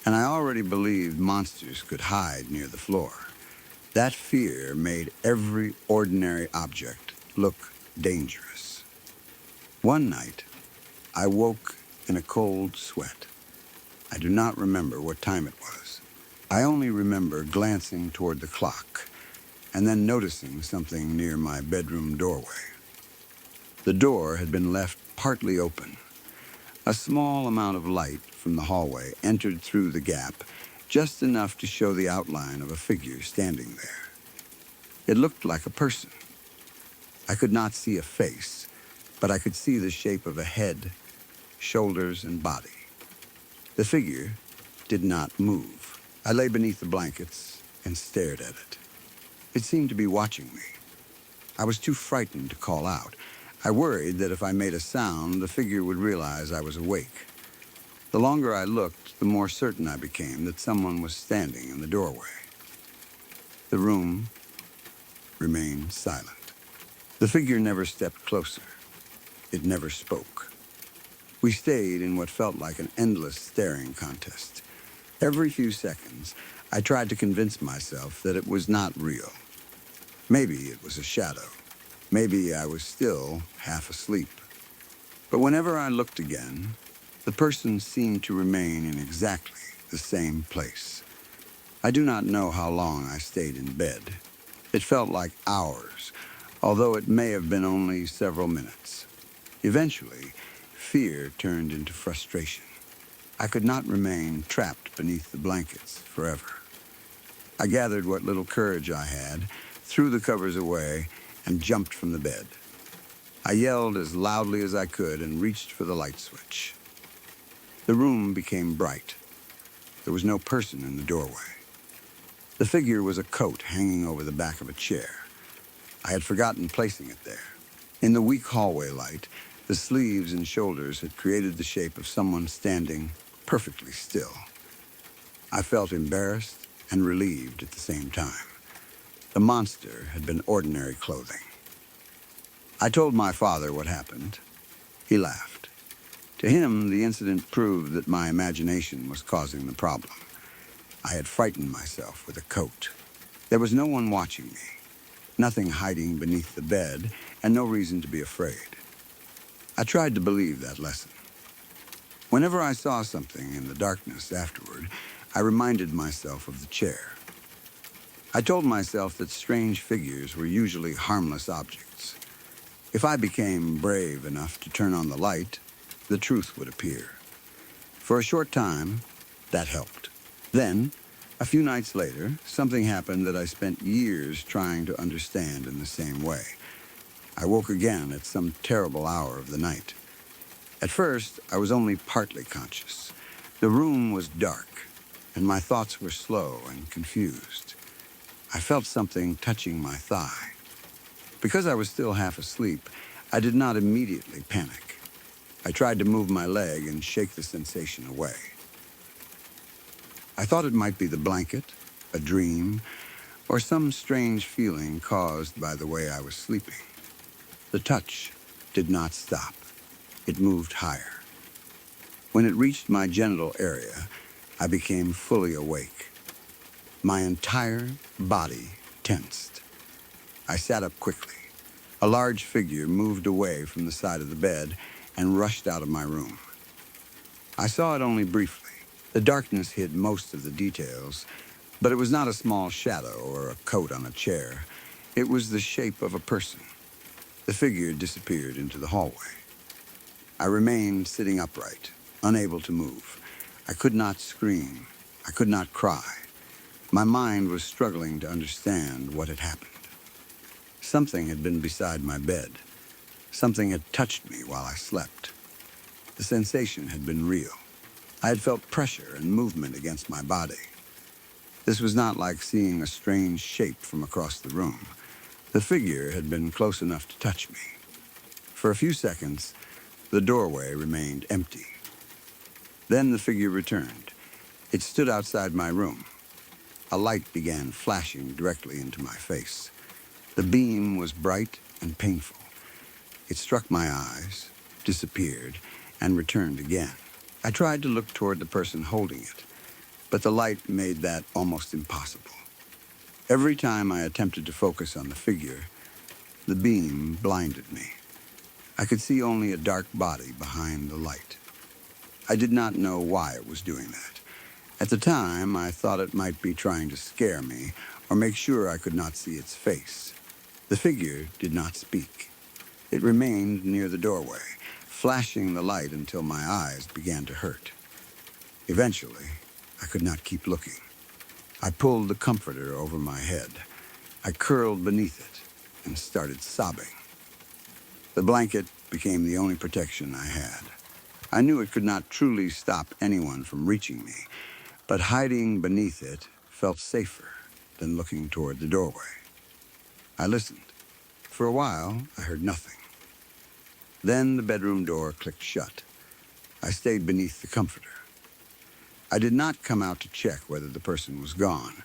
and I already believed monsters could hide near the floor. That fear made every ordinary object look dangerous. One night, I woke in a cold sweat. I do not remember what time it was. I only remember glancing toward the clock and then noticing something near my bedroom doorway. The door had been left partly open. A small amount of light from the hallway entered through the gap, just enough to show the outline of a figure standing there. It looked like a person. I could not see a face, but I could see the shape of a head, shoulders, and body. The figure did not move. I lay beneath the blankets and stared at it. It seemed to be watching me. I was too frightened to call out. I worried that if I made a sound, the figure would realize I was awake. The longer I looked, the more certain I became that someone was standing in the doorway. The room remained silent. The figure never stepped closer. It never spoke. We stayed in what felt like an endless staring contest. Every few seconds, I tried to convince myself that it was not real. Maybe it was a shadow. Maybe I was still half asleep. But whenever I looked again, the person seemed to remain in exactly the same place. I do not know how long I stayed in bed. It felt like hours, although it may have been only several minutes. Eventually, fear turned into frustration. I could not remain trapped beneath the blankets forever. I gathered what little courage I had, threw the covers away, and jumped from the bed. I yelled as loudly as I could and reached for the light switch. The room became bright. There was no person in the doorway. The figure was a coat hanging over the back of a chair. I had forgotten placing it there. In the weak hallway light, the sleeves and shoulders had created the shape of someone standing perfectly still. I felt embarrassed and relieved at the same time. The monster had been ordinary clothing. I told my father what happened. He laughed. To him, the incident proved that my imagination was causing the problem. I had frightened myself with a coat. There was no one watching me, nothing hiding beneath the bed, and no reason to be afraid. I tried to believe that lesson. Whenever I saw something in the darkness afterward, I reminded myself of the chair. I told myself that strange figures were usually harmless objects. If I became brave enough to turn on the light, the truth would appear. For a short time, that helped. Then, a few nights later, something happened that I spent years trying to understand in the same way. I woke again at some terrible hour of the night. At first, I was only partly conscious. The room was dark, and my thoughts were slow and confused. I felt something touching my thigh. Because I was still half asleep, I did not immediately panic. I tried to move my leg and shake the sensation away. I thought it might be the blanket, a dream, or some strange feeling caused by the way I was sleeping. The touch did not stop. It moved higher. When it reached my genital area, I became fully awake. My entire body tensed. I sat up quickly. A large figure moved away from the side of the bed and rushed out of my room. I saw it only briefly. The darkness hid most of the details, but it was not a small shadow or a coat on a chair. It was the shape of a person. The figure disappeared into the hallway. I remained sitting upright, unable to move. I could not scream. I could not cry. My mind was struggling to understand what had happened. Something had been beside my bed. Something had touched me while I slept. The sensation had been real. I had felt pressure and movement against my body. This was not like seeing a strange shape from across the room. The figure had been close enough to touch me. For a few seconds, the doorway remained empty. Then the figure returned. It stood outside my room. A light began flashing directly into my face. The beam was bright and painful. It struck my eyes, disappeared, and returned again. I tried to look toward the person holding it, but the light made that almost impossible. Every time I attempted to focus on the figure, the beam blinded me. I could see only a dark body behind the light. I did not know why it was doing that. At the time, I thought it might be trying to scare me or make sure I could not see its face. The figure did not speak. It remained near the doorway, flashing the light until my eyes began to hurt. Eventually, I could not keep looking. I pulled the comforter over my head. I curled beneath it and started sobbing. The blanket became the only protection I had. I knew it could not truly stop anyone from reaching me, but hiding beneath it felt safer than looking toward the doorway. I listened. For a while, I heard nothing. Then the bedroom door clicked shut. I stayed beneath the comforter. I did not come out to check whether the person was gone.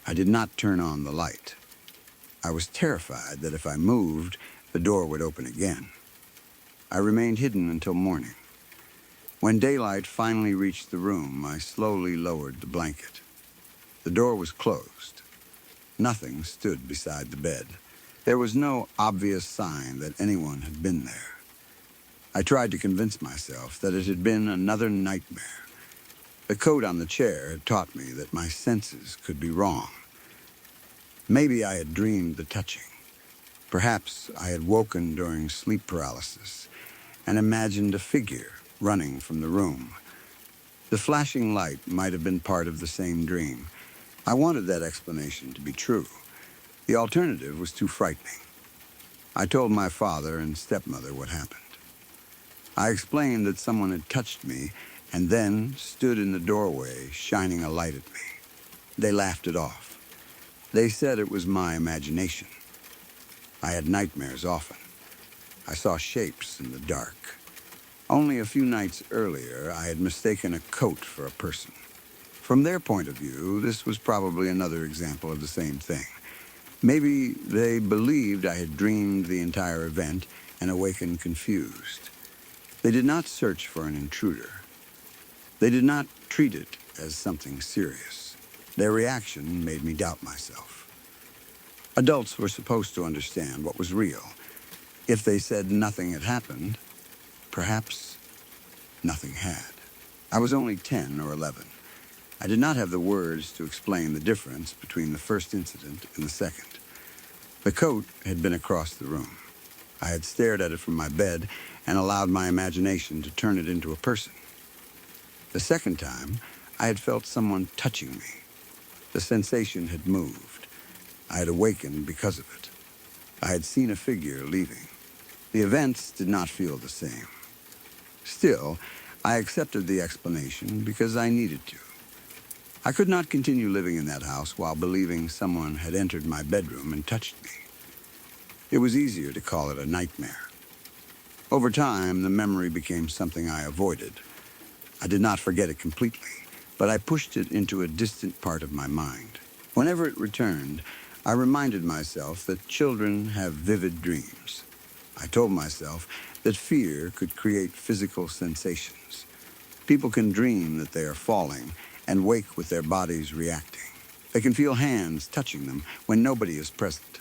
I did not turn on the light. I was terrified that if I moved, the door would open again. I remained hidden until morning. When daylight finally reached the room, I slowly lowered the blanket. The door was closed. Nothing stood beside the bed. There was no obvious sign that anyone had been there. I tried to convince myself that it had been another nightmare. The coat on the chair had taught me that my senses could be wrong. Maybe I had dreamed the touching. Perhaps I had woken during sleep paralysis and imagined a figure running from the room. The flashing light might have been part of the same dream. I wanted that explanation to be true. The alternative was too frightening. I told my father and stepmother what happened. I explained that someone had touched me and then stood in the doorway shining a light at me. They laughed it off. They said it was my imagination. I had nightmares often. I saw shapes in the dark. Only a few nights earlier, I had mistaken a coat for a person. From their point of view, this was probably another example of the same thing. Maybe they believed I had dreamed the entire event and awakened confused. They did not search for an intruder. They did not treat it as something serious. Their reaction made me doubt myself. Adults were supposed to understand what was real. If they said nothing had happened, perhaps nothing had. I was only 10 or 11. I did not have the words to explain the difference between the first incident and the second. The coat had been across the room. I had stared at it from my bed and allowed my imagination to turn it into a person. The second time, I had felt someone touching me. The sensation had moved. I had awakened because of it. I had seen a figure leaving. The events did not feel the same. Still, I accepted the explanation because I needed to. I could not continue living in that house while believing someone had entered my bedroom and touched me. It was easier to call it a nightmare. Over time, the memory became something I avoided. I did not forget it completely, but I pushed it into a distant part of my mind. Whenever it returned, I reminded myself that children have vivid dreams. I told myself that fear could create physical sensations. People can dream that they are falling and wake with their bodies reacting. They can feel hands touching them when nobody is present.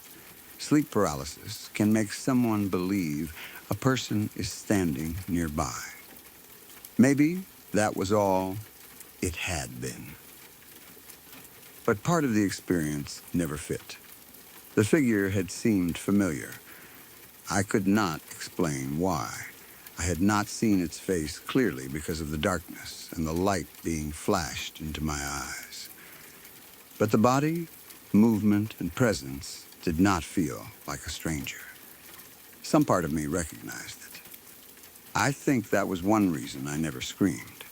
Sleep paralysis can make someone believe a person is standing nearby. Maybe that was all it had been. But part of the experience never fit. The figure had seemed familiar. I could not explain why. I had not seen its face clearly because of the darkness and the light being flashed into my eyes. But the body, movement, and presence did not feel like a stranger. Some part of me recognized it. I think that was one reason I never screamed.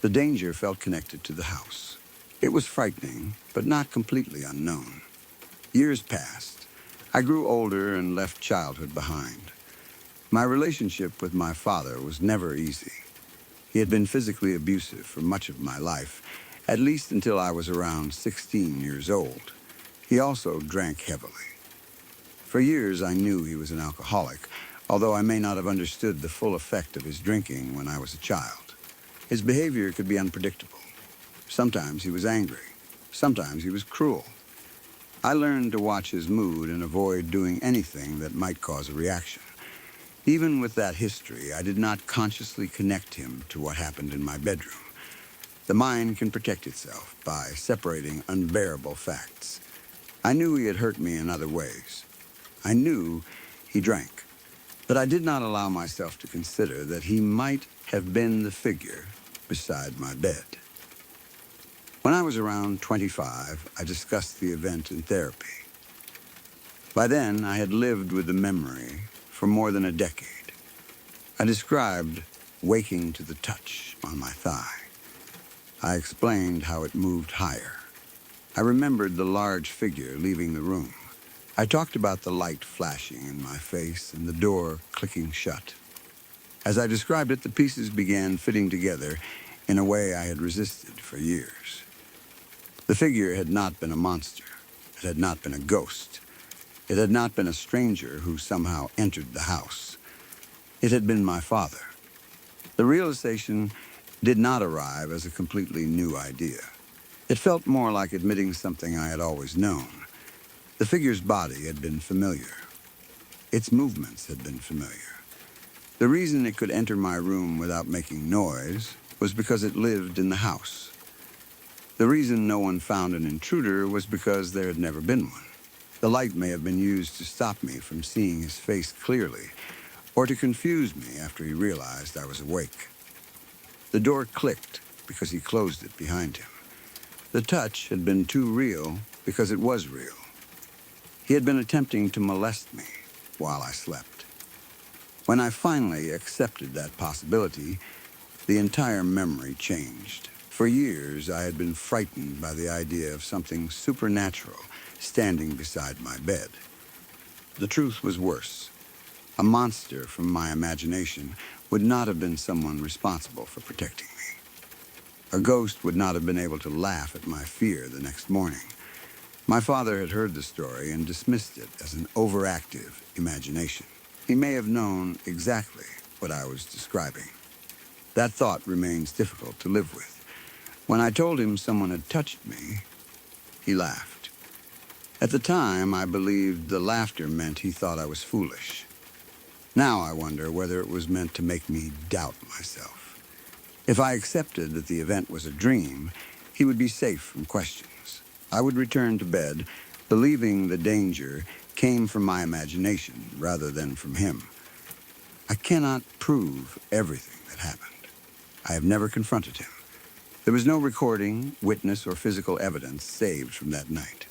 The danger felt connected to the house. It was frightening, but not completely unknown. Years passed. I grew older and left childhood behind. My relationship with my father was never easy. He had been physically abusive for much of my life, at least until I was around 16 years old. He also drank heavily. For years, I knew he was an alcoholic, although I may not have understood the full effect of his drinking when I was a child. His behavior could be unpredictable. Sometimes he was angry. Sometimes he was cruel. I learned to watch his mood and avoid doing anything that might cause a reaction. Even with that history, I did not consciously connect him to what happened in my bedroom. The mind can protect itself by separating unbearable facts. I knew he had hurt me in other ways. I knew he drank, but I did not allow myself to consider that he might have been the figure beside my bed. When I was around 25, I discussed the event in therapy. By then, I had lived with the memory for more than a decade. I described waking to the touch on my thigh. I explained how it moved higher. I remembered the large figure leaving the room. I talked about the light flashing in my face and the door clicking shut. As I described it, the pieces began fitting together in a way I had resisted for years. The figure had not been a monster. It had not been a ghost. It had not been a stranger who somehow entered the house. It had been my father. The realization did not arrive as a completely new idea. It felt more like admitting something I had always known. The figure's body had been familiar. Its movements had been familiar. The reason it could enter my room without making noise was because it lived in the house. The reason no one found an intruder was because there had never been one. The light may have been used to stop me from seeing his face clearly, or to confuse me after he realized I was awake. The door clicked because he closed it behind him. The touch had been too real because it was real. He had been attempting to molest me while I slept. When I finally accepted that possibility, the entire memory changed. For years, I had been frightened by the idea of something supernatural standing beside my bed. The truth was worse. A monster from my imagination would not have been someone responsible for protecting me. A ghost would not have been able to laugh at my fear the next morning. My father had heard the story and dismissed it as an overactive imagination. He may have known exactly what I was describing. That thought remains difficult to live with. When I told him someone had touched me, he laughed. At the time, I believed the laughter meant he thought I was foolish. Now I wonder whether it was meant to make me doubt myself. If I accepted that the event was a dream, he would be safe from questions. I would return to bed, believing the danger came from my imagination rather than from him. I cannot prove everything that happened. I have never confronted him. There was no recording, witness, or physical evidence saved from that night.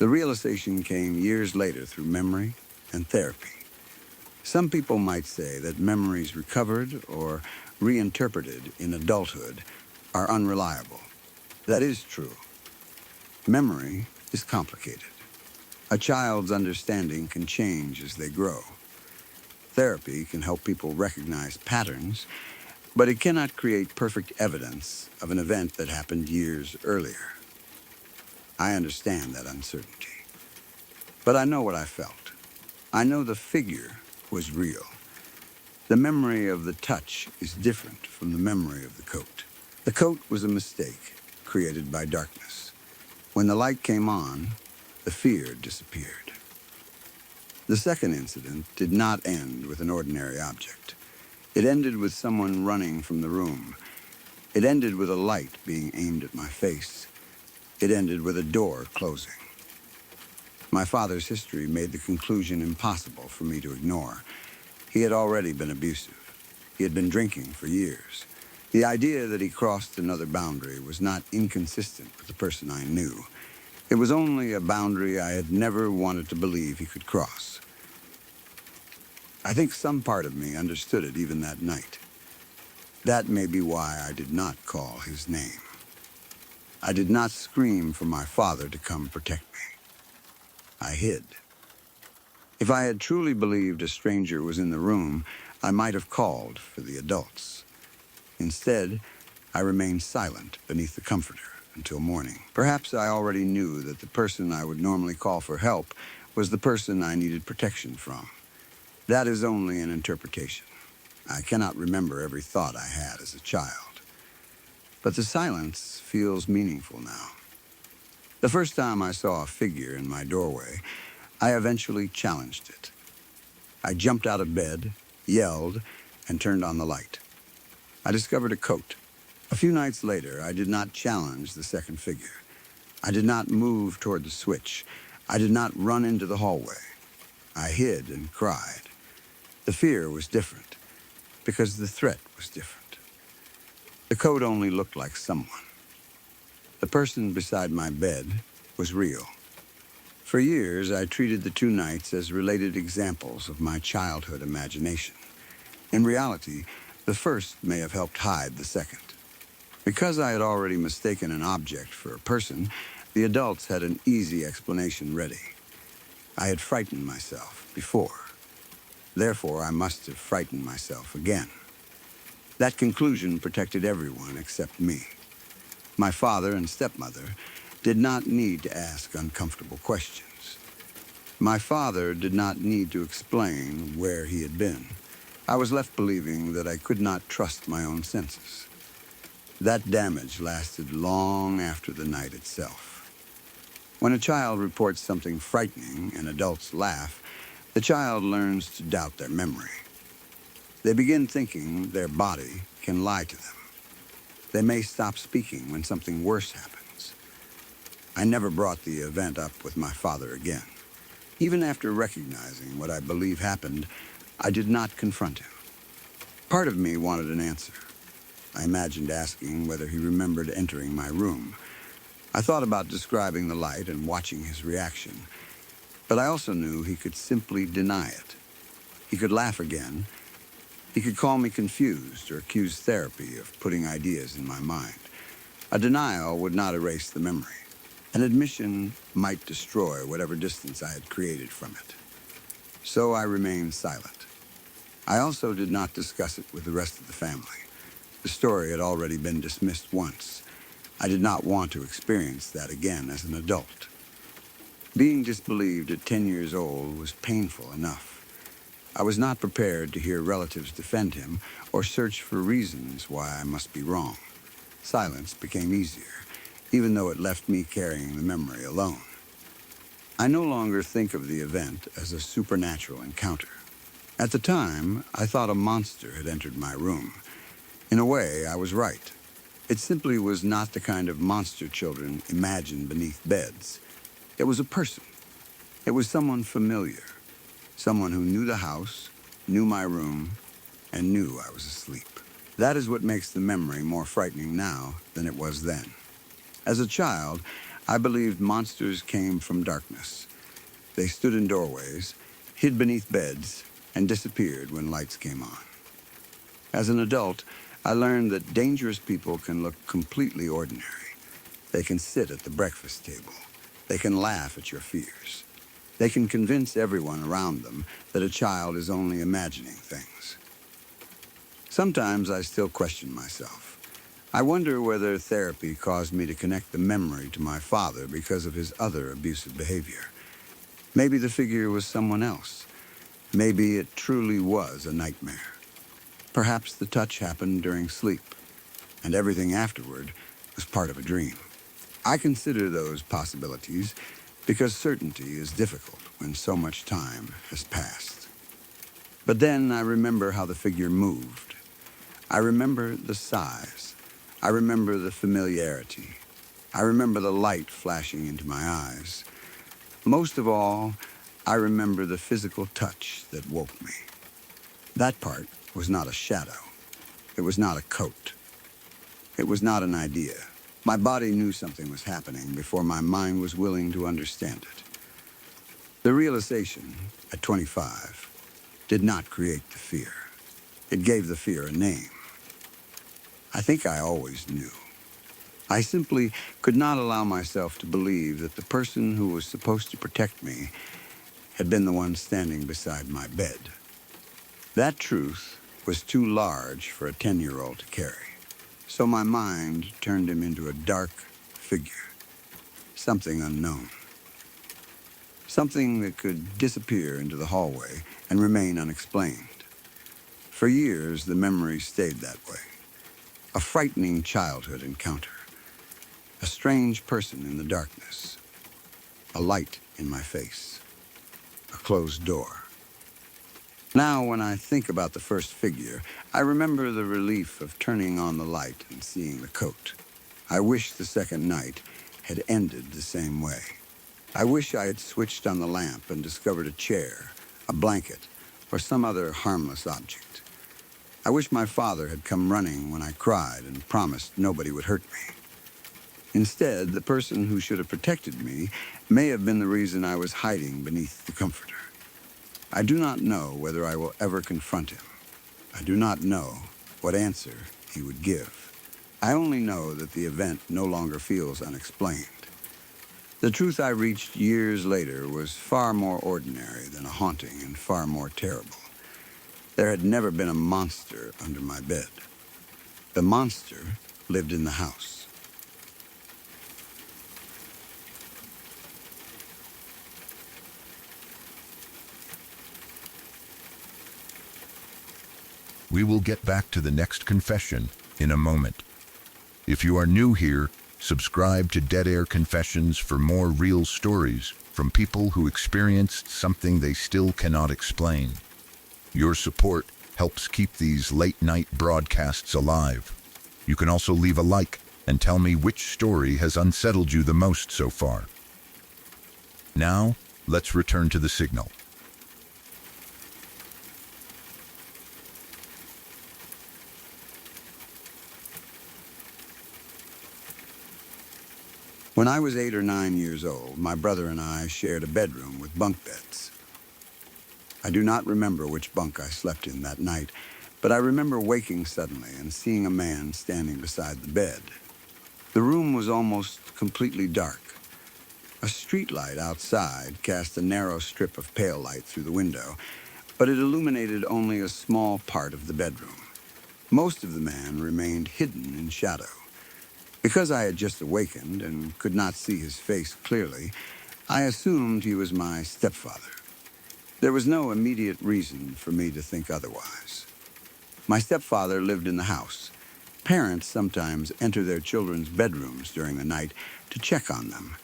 The realization came years later through memory and therapy. Some people might say that memories recovered or reinterpreted in adulthood are unreliable. That is true. Memory is complicated. A child's understanding can change as they grow. Therapy can help people recognize patterns, but it cannot create perfect evidence of an event that happened years earlier. I understand that uncertainty. But I know what I felt. I know the figure was real. The memory of the touch is different from the memory of the coat. The coat was a mistake created by darkness. When the light came on, the fear disappeared. The second incident did not end with an ordinary object. It ended with someone running from the room. It ended with a light being aimed at my face. It ended with a door closing. My father's history made the conclusion impossible for me to ignore. He had already been abusive. He had been drinking for years. The idea that he crossed another boundary was not inconsistent with the person I knew. It was only a boundary I had never wanted to believe he could cross. I think some part of me understood it even that night. That may be why I did not call his name. I did not scream for my father to come protect me. I hid. If I had truly believed a stranger was in the room, I might have called for the adults. Instead, I remained silent beneath the comforter until morning. Perhaps I already knew that the person I would normally call for help was the person I needed protection from. That is only an interpretation. I cannot remember every thought I had as a child. But the silence feels meaningful now. The first time I saw a figure in my doorway, I eventually challenged it. I jumped out of bed, yelled, and turned on the light. I discovered a coat. A few nights later, I did not challenge the second figure. I did not move toward the switch. I did not run into the hallway. I hid and cried. The fear was different, because the threat was different. The coat only looked like someone. The person beside my bed was real. For years, I treated the two nights as related examples of my childhood imagination. In reality, the first may have helped hide the second. Because I had already mistaken an object for a person, the adults had an easy explanation ready. I had frightened myself before. Therefore, I must have frightened myself again. That conclusion protected everyone except me. My father and stepmother did not need to ask uncomfortable questions. My father did not need to explain where he had been. I was left believing that I could not trust my own senses. That damage lasted long after the night itself. When a child reports something frightening and adults laugh, the child learns to doubt their memory. They begin thinking their body can lie to them. They may stop speaking when something worse happens. I never brought the event up with my father again. Even after recognizing what I believe happened, I did not confront him. Part of me wanted an answer. I imagined asking whether he remembered entering my room. I thought about describing the light and watching his reaction, but I also knew he could simply deny it. He could laugh again. He could call me confused or accuse therapy of putting ideas in my mind. A denial would not erase the memory. An admission might destroy whatever distance I had created from it. So I remained silent. I also did not discuss it with the rest of the family. The story had already been dismissed once. I did not want to experience that again as an adult. Being disbelieved at 10 years old was painful enough. I was not prepared to hear relatives defend him or search for reasons why I must be wrong. Silence became easier, even though it left me carrying the memory alone. I no longer think of the event as a supernatural encounter. At the time, I thought a monster had entered my room. In a way, I was right. It simply was not the kind of monster children imagine beneath beds. It was a person. It was someone familiar. Someone who knew the house, knew my room, and knew I was asleep. That is what makes the memory more frightening now than it was then. As a child, I believed monsters came from darkness. They stood in doorways, hid beneath beds, and disappeared when lights came on. As an adult, I learned that dangerous people can look completely ordinary. They can sit at the breakfast table. They can laugh at your fears. They can convince everyone around them that a child is only imagining things. Sometimes I still question myself. I wonder whether therapy caused me to connect the memory to my father because of his other abusive behavior. Maybe the figure was someone else. Maybe it truly was a nightmare. Perhaps the touch happened during sleep, and everything afterward was part of a dream. I consider those possibilities because certainty is difficult when so much time has passed. But then I remember how the figure moved. I remember the size. I remember the familiarity. I remember the light flashing into my eyes. Most of all, I remember the physical touch that woke me. That part was not a shadow. It was not a coat. It was not an idea. My body knew something was happening before my mind was willing to understand it. The realization, at 25, did not create the fear. It gave the fear a name. I think I always knew. I simply could not allow myself to believe that the person who was supposed to protect me had been the one standing beside my bed. That truth was too large for a 10-year-old to carry. So my mind turned him into a dark figure, something unknown. Something that could disappear into the hallway and remain unexplained. For years, the memory stayed that way. A frightening childhood encounter. A strange person in the darkness. A light in my face. A closed door. Now, when I think about the first figure, I remember the relief of turning on the light and seeing the coat. I wish the second night had ended the same way. I wish I had switched on the lamp and discovered a chair, a blanket, or some other harmless object. I wish my father had come running when I cried and promised nobody would hurt me. Instead, the person who should have protected me may have been the reason I was hiding beneath the comforter. I do not know whether I will ever confront him. I do not know what answer he would give. I only know that the event no longer feels unexplained. The truth I reached years later was far more ordinary than a haunting and far more terrible. There had never been a monster under my bed. The monster lived in the house. We will get back to the next confession in a moment. If you are new here, subscribe to Dead Air Confessions for more real stories from people who experienced something they still cannot explain. Your support helps keep these late-night broadcasts alive. You can also leave a like and tell me which story has unsettled you the most so far. Now, let's return to the signal. When I was 8 or 9 years old, my brother and I shared a bedroom with bunk beds. I do not remember which bunk I slept in that night, but I remember waking suddenly and seeing a man standing beside the bed. The room was almost completely dark. A street light outside cast a narrow strip of pale light through the window, but it illuminated only a small part of the bedroom. Most of the man remained hidden in shadow. Because I had just awakened and could not see his face clearly, I assumed he was my stepfather. There was no immediate reason for me to think otherwise. My stepfather lived in the house. Parents sometimes enter their children's bedrooms during the night to check on them,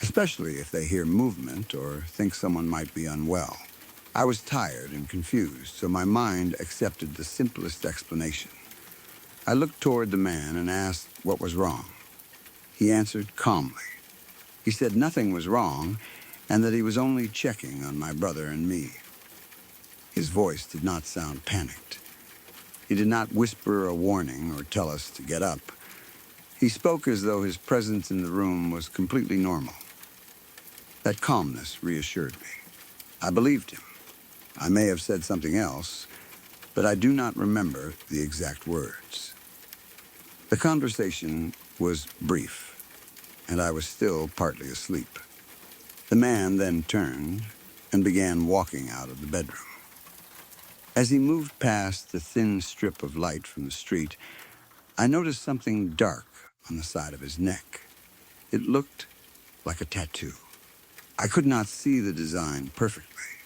especially if they hear movement or think someone might be unwell. I was tired and confused, so my mind accepted the simplest explanation. I looked toward the man and asked what was wrong. He answered calmly. He said nothing was wrong and that he was only checking on my brother and me. His voice did not sound panicked. He did not whisper a warning or tell us to get up. He spoke as though his presence in the room was completely normal. That calmness reassured me. I believed him. I may have said something else, but I do not remember the exact words. The conversation was brief, and I was still partly asleep. The man then turned and began walking out of the bedroom. As he moved past the thin strip of light from the street, I noticed something dark on the side of his neck. It looked like a tattoo. I could not see the design perfectly,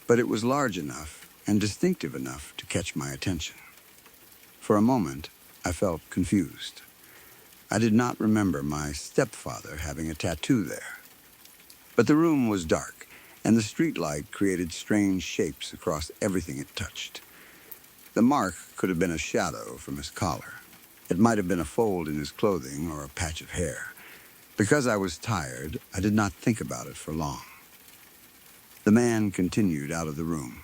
but it was large enough and distinctive enough to catch my attention. For a moment, I felt confused. I did not remember my stepfather having a tattoo there. But the room was dark, and the streetlight created strange shapes across everything it touched. The mark could have been a shadow from his collar. It might have been a fold in his clothing or a patch of hair. Because I was tired, I did not think about it for long. The man continued out of the room.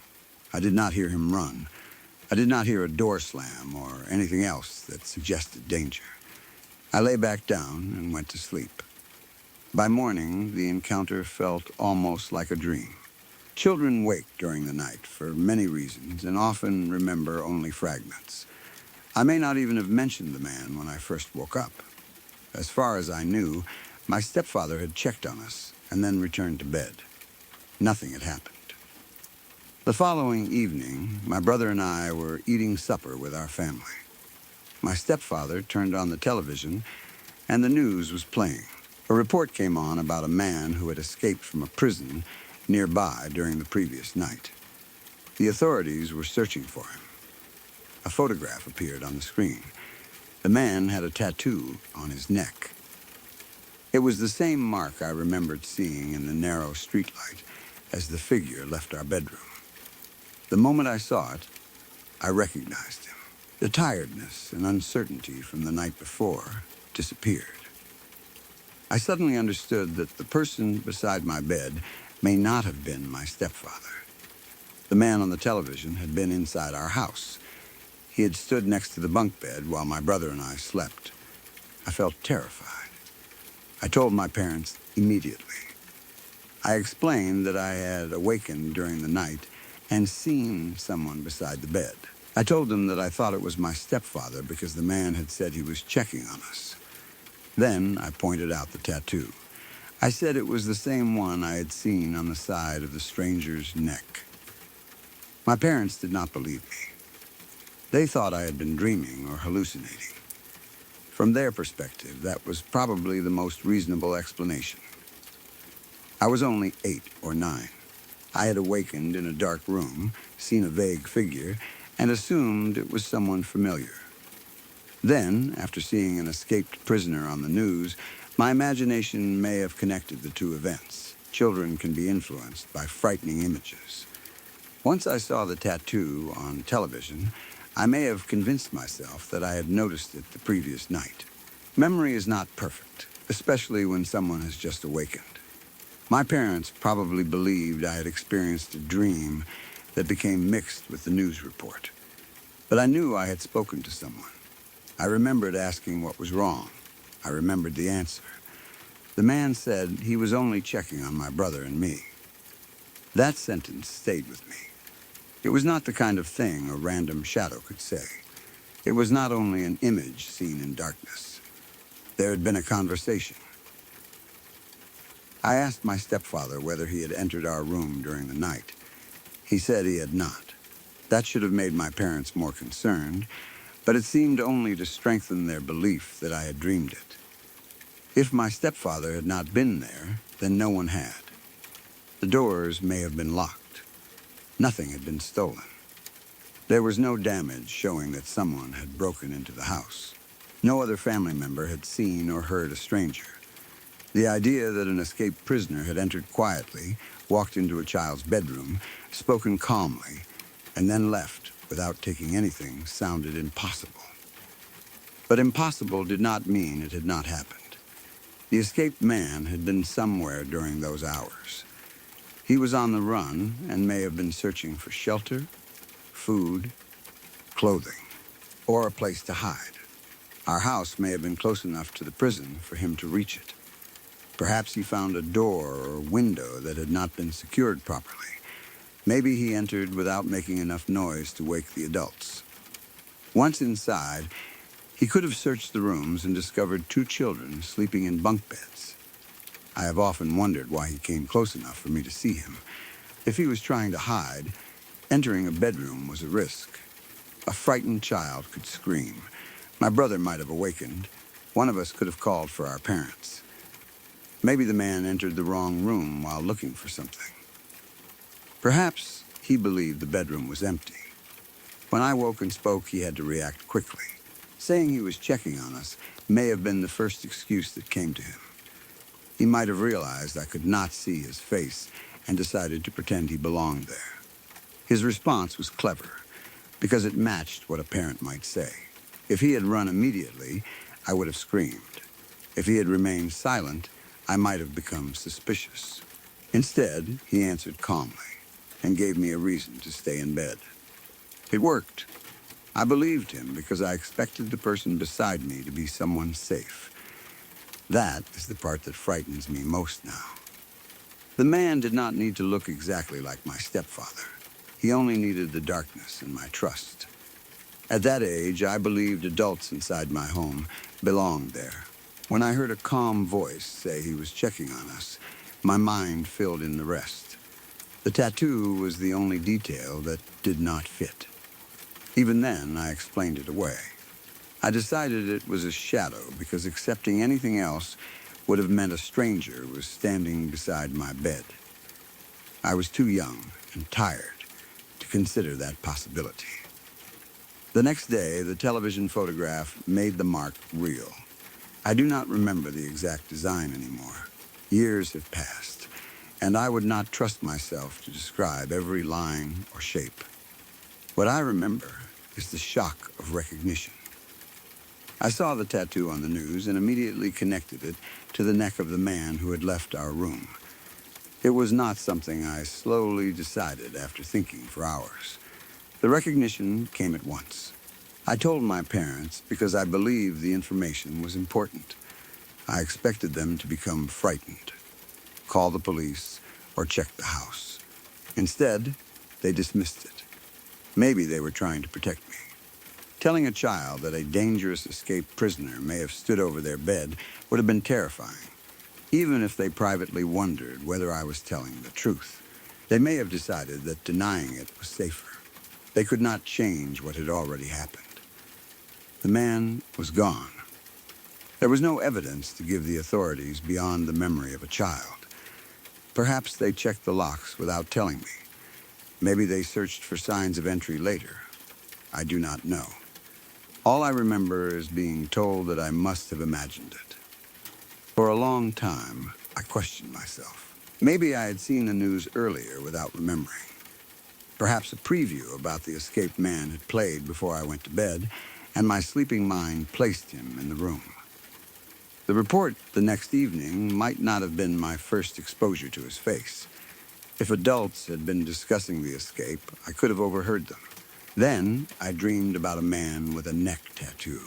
I did not hear him run. I did not hear a door slam or anything else that suggested danger. I lay back down and went to sleep. By morning, the encounter felt almost like a dream. Children wake during the night for many reasons and often remember only fragments. I may not even have mentioned the man when I first woke up. As far as I knew, my stepfather had checked on us and then returned to bed. Nothing had happened. The following evening, my brother and I were eating supper with our family. My stepfather turned on the television, and the news was playing. A report came on about a man who had escaped from a prison nearby during the previous night. The authorities were searching for him. A photograph appeared on the screen. The man had a tattoo on his neck. It was the same mark I remembered seeing in the narrow streetlight as the figure left our bedroom. The moment I saw it, I recognized him. The tiredness and uncertainty from the night before disappeared. I suddenly understood that the person beside my bed may not have been my stepfather. The man on the television had been inside our house. He had stood next to the bunk bed while my brother and I slept. I felt terrified. I told my parents immediately. I explained that I had awakened during the night and seen someone beside the bed. I told them that I thought it was my stepfather because the man had said he was checking on us. Then I pointed out the tattoo. I said it was the same one I had seen on the side of the stranger's neck. My parents did not believe me. They thought I had been dreaming or hallucinating. From their perspective, that was probably the most reasonable explanation. I was only 8 or 9. I had awakened in a dark room, seen a vague figure, and assumed it was someone familiar. Then, after seeing an escaped prisoner on the news, my imagination may have connected the two events. Children can be influenced by frightening images. Once I saw the tattoo on television, I may have convinced myself that I had noticed it the previous night. Memory is not perfect, especially when someone has just awakened. My parents probably believed I had experienced a dream that became mixed with the news report. But I knew I had spoken to someone. I remembered asking what was wrong. I remembered the answer. The man said he was only checking on my brother and me. That sentence stayed with me. It was not the kind of thing a random shadow could say. It was not only an image seen in darkness. There had been a conversation. I asked my stepfather whether he had entered our room during the night. He said he had not. That should have made my parents more concerned, but it seemed only to strengthen their belief that I had dreamed it. If my stepfather had not been there, then no one had. The doors may have been locked. Nothing had been stolen. There was no damage showing that someone had broken into the house. No other family member had seen or heard a stranger. The idea that an escaped prisoner had entered quietly, walked into a child's bedroom, spoken calmly, and then left without taking anything sounded impossible. But impossible did not mean it had not happened. The escaped man had been somewhere during those hours. He was on the run and may have been searching for shelter, food, clothing, or a place to hide. Our house may have been close enough to the prison for him to reach it. Perhaps he found a door or window that had not been secured properly. Maybe he entered without making enough noise to wake the adults. Once inside, he could have searched the rooms and discovered 2 children sleeping in bunk beds. I have often wondered why he came close enough for me to see him. If he was trying to hide, entering a bedroom was a risk. A frightened child could scream. My brother might have awakened. One of us could have called for our parents. Maybe the man entered the wrong room while looking for something. Perhaps he believed the bedroom was empty. When I woke and spoke, he had to react quickly. Saying he was checking on us may have been the first excuse that came to him. He might have realized I could not see his face and decided to pretend he belonged there. His response was clever because it matched what a parent might say. If he had run immediately, I would have screamed. If he had remained silent, I might have become suspicious. Instead, he answered calmly and gave me a reason to stay in bed. It worked. I believed him because I expected the person beside me to be someone safe. That is the part that frightens me most now. The man did not need to look exactly like my stepfather. He only needed the darkness and my trust. At that age, I believed adults inside my home belonged there. When I heard a calm voice say he was checking on us, my mind filled in the rest. The tattoo was the only detail that did not fit. Even then, I explained it away. I decided it was a shadow because accepting anything else would have meant a stranger was standing beside my bed. I was too young and tired to consider that possibility. The next day, the television photograph made the mark real. I do not remember the exact design anymore. Years have passed, and I would not trust myself to describe every line or shape. What I remember is the shock of recognition. I saw the tattoo on the news and immediately connected it to the neck of the man who had left our room. It was not something I slowly decided after thinking for hours. The recognition came at once. I told my parents because I believed the information was important. I expected them to become frightened, call the police, or check the house. Instead, they dismissed it. Maybe they were trying to protect me. Telling a child that a dangerous escaped prisoner may have stood over their bed would have been terrifying, even if they privately wondered whether I was telling the truth. They may have decided that denying it was safer. They could not change what had already happened. The man was gone. There was no evidence to give the authorities beyond the memory of a child. Perhaps they checked the locks without telling me. Maybe they searched for signs of entry later. I do not know. All I remember is being told that I must have imagined it. For a long time, I questioned myself. Maybe I had seen the news earlier without remembering. Perhaps a preview about the escaped man had played before I went to bed, and my sleeping mind placed him in the room. The report the next evening might not have been my first exposure to his face. If adults had been discussing the escape, I could have overheard them. Then I dreamed about a man with a neck tattoo,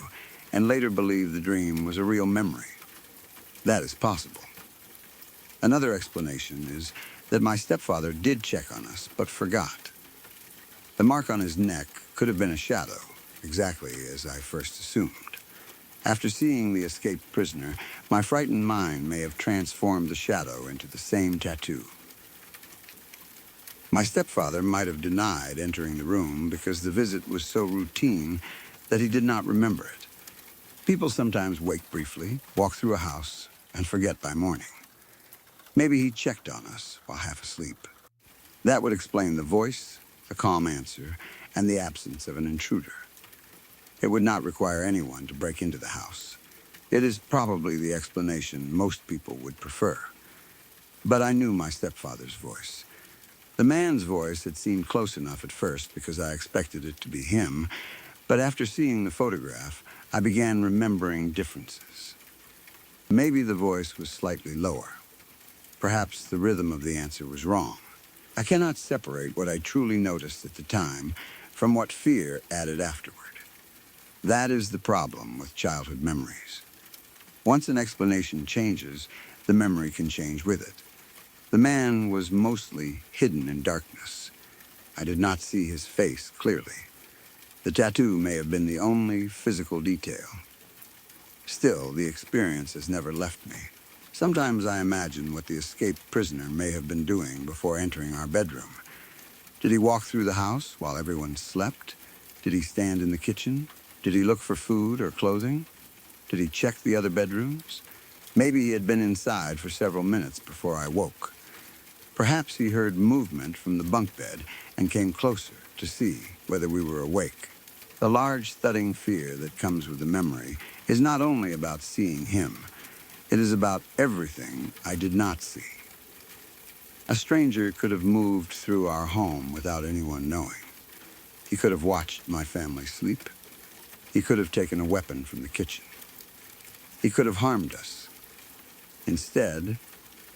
and later believed the dream was a real memory. That is possible. Another explanation is that my stepfather did check on us, but forgot. The mark on his neck could have been a shadow, exactly as I first assumed. After seeing the escaped prisoner, my frightened mind may have transformed the shadow into the same tattoo. My stepfather might have denied entering the room because the visit was so routine that he did not remember it. People sometimes wake briefly, walk through a house, and forget by morning. Maybe he checked on us while half asleep. That would explain the voice, the calm answer, and the absence of an intruder. It would not require anyone to break into the house. It is probably the explanation most people would prefer. But I knew my stepfather's voice. The man's voice had seemed close enough at first because I expected it to be him, but after seeing the photograph, I began remembering differences. Maybe the voice was slightly lower. Perhaps the rhythm of the answer was wrong. I cannot separate what I truly noticed at the time from what fear added afterward. That is the problem with childhood memories. Once an explanation changes, the memory can change with it. The man was mostly hidden in darkness. I did not see his face clearly. The tattoo may have been the only physical detail. Still, the experience has never left me. Sometimes I imagine what the escaped prisoner may have been doing before entering our bedroom. Did he walk through the house while everyone slept? Did he stand in the kitchen? Did he look for food or clothing? Did he check the other bedrooms? Maybe he had been inside for several minutes before I woke. Perhaps he heard movement from the bunk bed and came closer to see whether we were awake. The large, thudding fear that comes with the memory is not only about seeing him, it is about everything I did not see. A stranger could have moved through our home without anyone knowing. He could have watched my family sleep. He could have taken a weapon from the kitchen. He could have harmed us. Instead,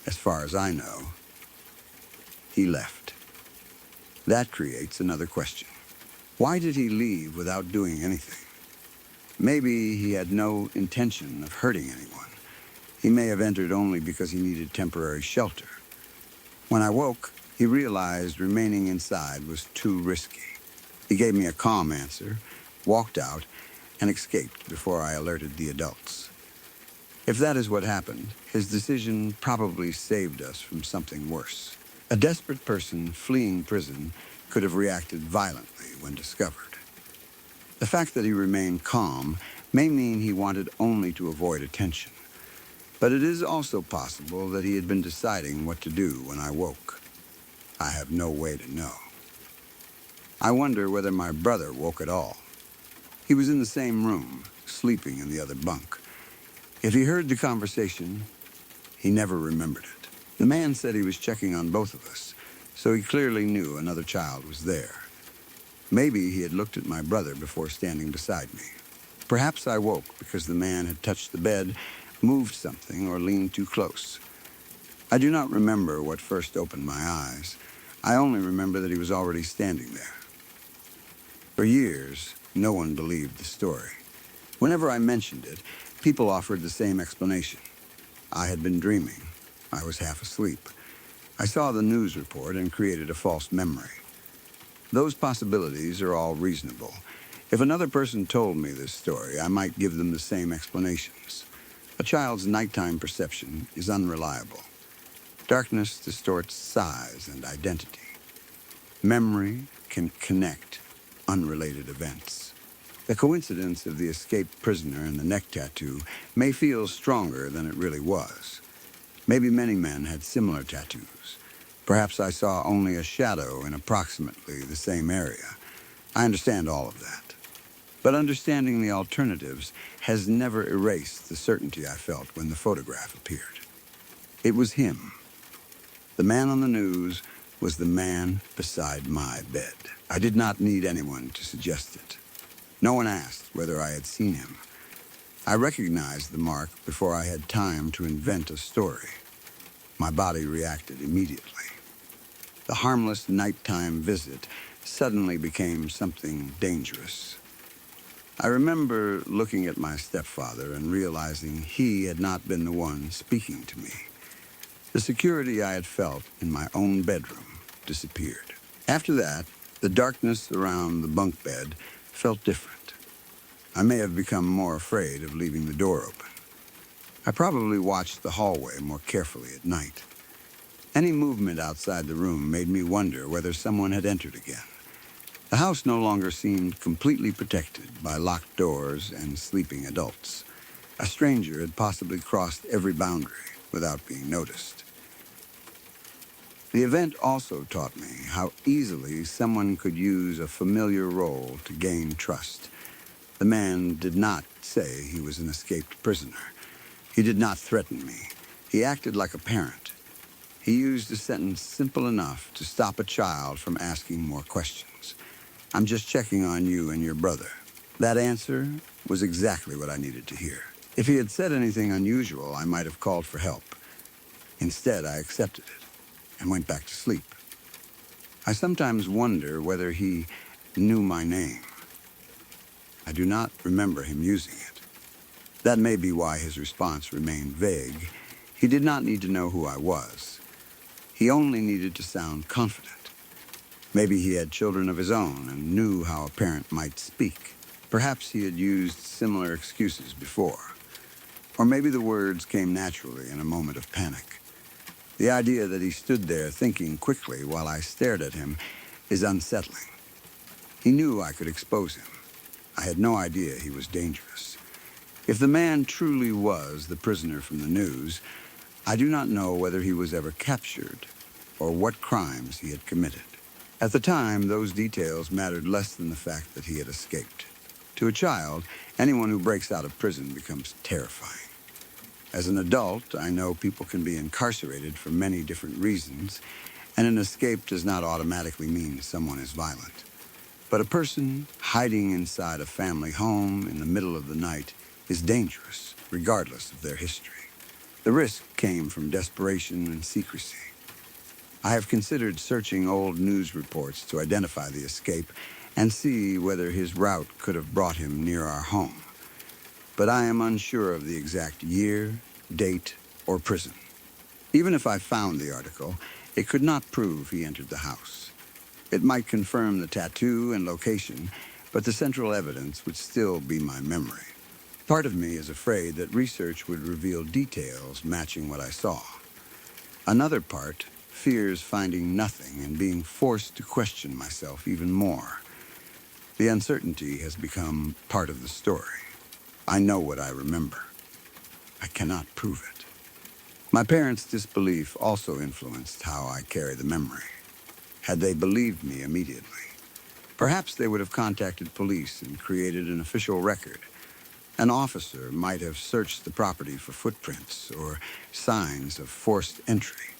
as far as I know, he left. That creates another question. Why did he leave without doing anything? Maybe he had no intention of hurting anyone. He may have entered only because he needed temporary shelter. When I woke, he realized remaining inside was too risky. He gave me a calm answer, walked out, and escaped before I alerted the adults. If that is what happened, his decision probably saved us from something worse. A desperate person fleeing prison could have reacted violently when discovered. The fact that he remained calm may mean he wanted only to avoid attention. But it is also possible that he had been deciding what to do when I woke. I have no way to know. I wonder whether my brother woke at all. He was in the same room, sleeping in the other bunk. If he heard the conversation, he never remembered it. The man said he was checking on both of us, so he clearly knew another child was there. Maybe he had looked at my brother before standing beside me. Perhaps I woke because the man had touched the bed, moved something, or leaned too close. I do not remember what first opened my eyes. I only remember that he was already standing there. For years, no one believed the story. Whenever I mentioned it, people offered the same explanation. I had been dreaming. I was half asleep. I saw the news report and created a false memory. Those possibilities are all reasonable. If another person told me this story, I might give them the same explanations. A child's nighttime perception is unreliable. Darkness distorts size and identity. Memory can connect unrelated events. The coincidence of the escaped prisoner and the neck tattoo may feel stronger than it really was. Maybe many men had similar tattoos. Perhaps I saw only a shadow in approximately the same area. I understand all of that. But understanding the alternatives has never erased the certainty I felt when the photograph appeared. It was him. The man on the news was the man beside my bed. I did not need anyone to suggest it. No one asked whether I had seen him. I recognized the mark before I had time to invent a story. My body reacted immediately. The harmless nighttime visit suddenly became something dangerous. I remember looking at my stepfather and realizing he had not been the one speaking to me. The security I had felt in my own bedroom disappeared. After that, the darkness around the bunk bed felt different. I may have become more afraid of leaving the door open. I probably watched the hallway more carefully at night. Any movement outside the room made me wonder whether someone had entered again. The house no longer seemed completely protected by locked doors and sleeping adults. A stranger had possibly crossed every boundary without being noticed. The event also taught me how easily someone could use a familiar role to gain trust. The man did not say he was an escaped prisoner. He did not threaten me. He acted like a parent. He used a sentence simple enough to stop a child from asking more questions. "I'm just checking on you and your brother." That answer was exactly what I needed to hear. If he had said anything unusual, I might have called for help. Instead, I accepted it and went back to sleep. I sometimes wonder whether he knew my name. I do not remember him using it. That may be why his response remained vague. He did not need to know who I was. He only needed to sound confident. Maybe he had children of his own and knew how a parent might speak. Perhaps he had used similar excuses before. Or maybe the words came naturally in a moment of panic. The idea that he stood there thinking quickly while I stared at him is unsettling. He knew I could expose him. I had no idea he was dangerous. If the man truly was the prisoner from the news, I do not know whether he was ever captured or what crimes he had committed. At the time, those details mattered less than the fact that he had escaped. To a child, anyone who breaks out of prison becomes terrifying. As an adult, I know people can be incarcerated for many different reasons, and an escape does not automatically mean someone is violent. But a person hiding inside a family home in the middle of the night is dangerous, regardless of their history. The risk came from desperation and secrecy. I have considered searching old news reports to identify the escape and see whether his route could have brought him near our home. But I am unsure of the exact year, date, or prison. Even if I found the article, it could not prove he entered the house. It might confirm the tattoo and location, but the central evidence would still be my memory. Part of me is afraid that research would reveal details matching what I saw. Another part fears finding nothing and being forced to question myself even more. The uncertainty has become part of the story. I know what I remember. I cannot prove it. My parents' disbelief also influenced how I carry the memory. Had they believed me immediately, perhaps they would have contacted police and created an official record. An officer might have searched the property for footprints or signs of forced entry.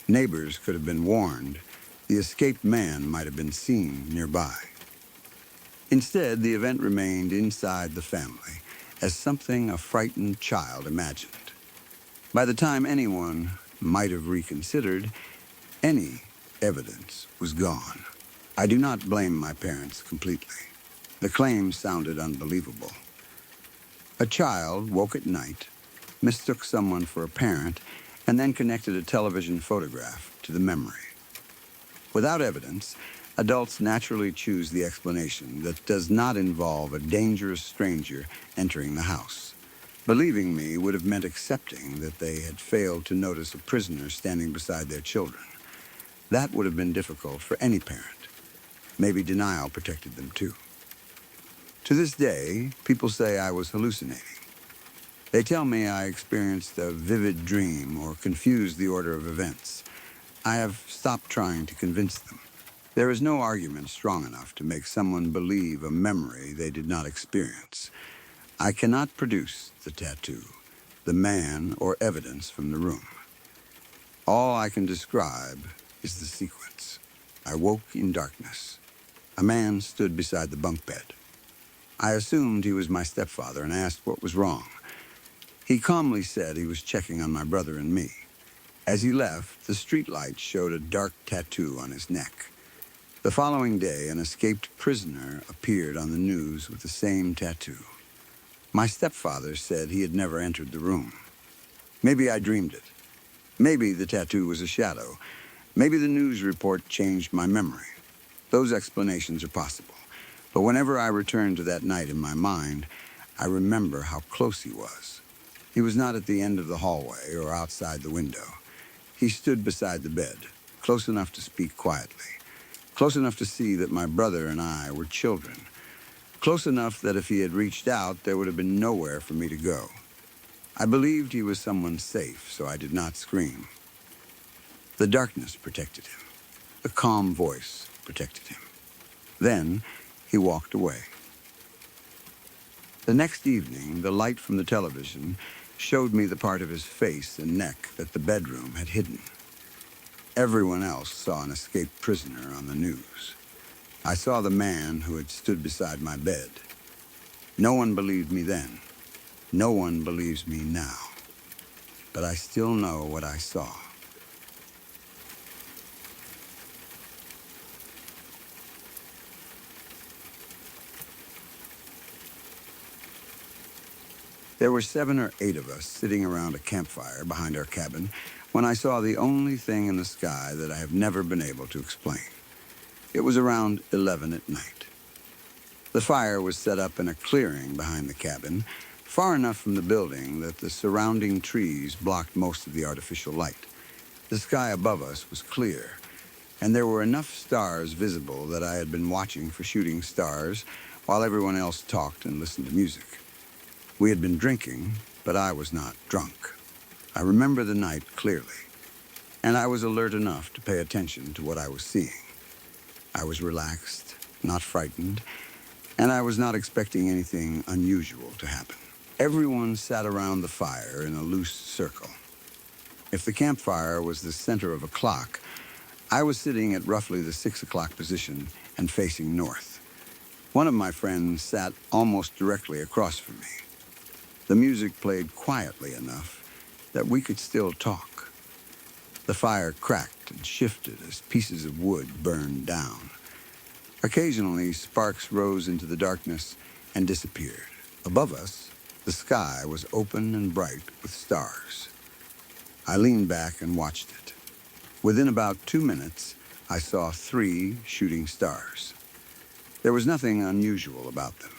Neighbors could have been warned. The escaped man might have been seen nearby. Instead, the event remained inside the family as something a frightened child imagined. By the time anyone might have reconsidered, any evidence was gone. I do not blame my parents completely. The claims sounded unbelievable. A child woke at night, mistook someone for a parent, and then connected a television photograph to the memory. Without evidence, adults naturally choose the explanation that does not involve a dangerous stranger entering the house. Believing me would have meant accepting that they had failed to notice a prisoner standing beside their children. That would have been difficult for any parent. Maybe denial protected them too. To this day, people say I was hallucinating. They tell me I experienced a vivid dream or confused the order of events. I have stopped trying to convince them. There is no argument strong enough to make someone believe a memory they did not experience. I cannot produce the tattoo, the man, or evidence from the room. All I can describe is the sequence. I woke in darkness. A man stood beside the bunk bed. I assumed he was my stepfather and asked what was wrong. He calmly said he was checking on my brother and me. As he left, the streetlight showed a dark tattoo on his neck. The following day, an escaped prisoner appeared on the news with the same tattoo. My stepfather said he had never entered the room. Maybe I dreamed it. Maybe the tattoo was a shadow. Maybe the news report changed my memory. Those explanations are possible. But whenever I return to that night in my mind, I remember how close he was. He was not at the end of the hallway or outside the window. He stood beside the bed, close enough to speak quietly, close enough to see that my brother and I were children, close enough that if he had reached out, there would have been nowhere for me to go. I believed he was someone safe, so I did not scream. The darkness protected him. The calm voice protected him. Then he walked away. The next evening, the light from the television showed me the part of his face and neck that the bedroom had hidden. Everyone else saw an escaped prisoner on the news. I saw the man who had stood beside my bed. No one believed me then. No one believes me now. But I still know what I saw. There were 7 or 8 of us sitting around a campfire behind our cabin when I saw the only thing in the sky that I have never been able to explain. It was around 11 at night. The fire was set up in a clearing behind the cabin, far enough from the building that the surrounding trees blocked most of the artificial light. The sky above us was clear, and there were enough stars visible that I had been watching for shooting stars while everyone else talked and listened to music. We had been drinking, but I was not drunk. I remember the night clearly, and I was alert enough to pay attention to what I was seeing. I was relaxed, not frightened, and I was not expecting anything unusual to happen. Everyone sat around the fire in a loose circle. If the campfire was the center of a clock, I was sitting at roughly the 6 o'clock position and facing north. One of my friends sat almost directly across from me. The music played quietly enough that we could still talk. The fire cracked and shifted as pieces of wood burned down. Occasionally, sparks rose into the darkness and disappeared. Above us, the sky was open and bright with stars. I leaned back and watched it. Within about 2 minutes, I saw 3 shooting stars. There was nothing unusual about them.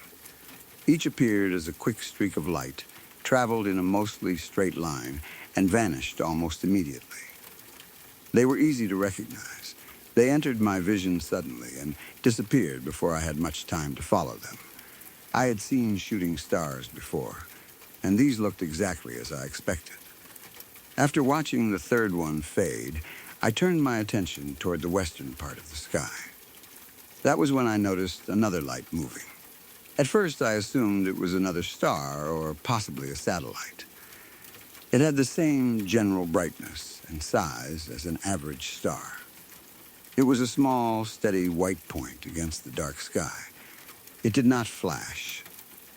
Each appeared as a quick streak of light, traveled in a mostly straight line, and vanished almost immediately. They were easy to recognize. They entered my vision suddenly and disappeared before I had much time to follow them. I had seen shooting stars before, and these looked exactly as I expected. After watching the third one fade, I turned my attention toward the western part of the sky. That was when I noticed another light moving. At first, I assumed it was another star or possibly a satellite. It had the same general brightness and size as an average star. It was a small, steady white point against the dark sky. It did not flash.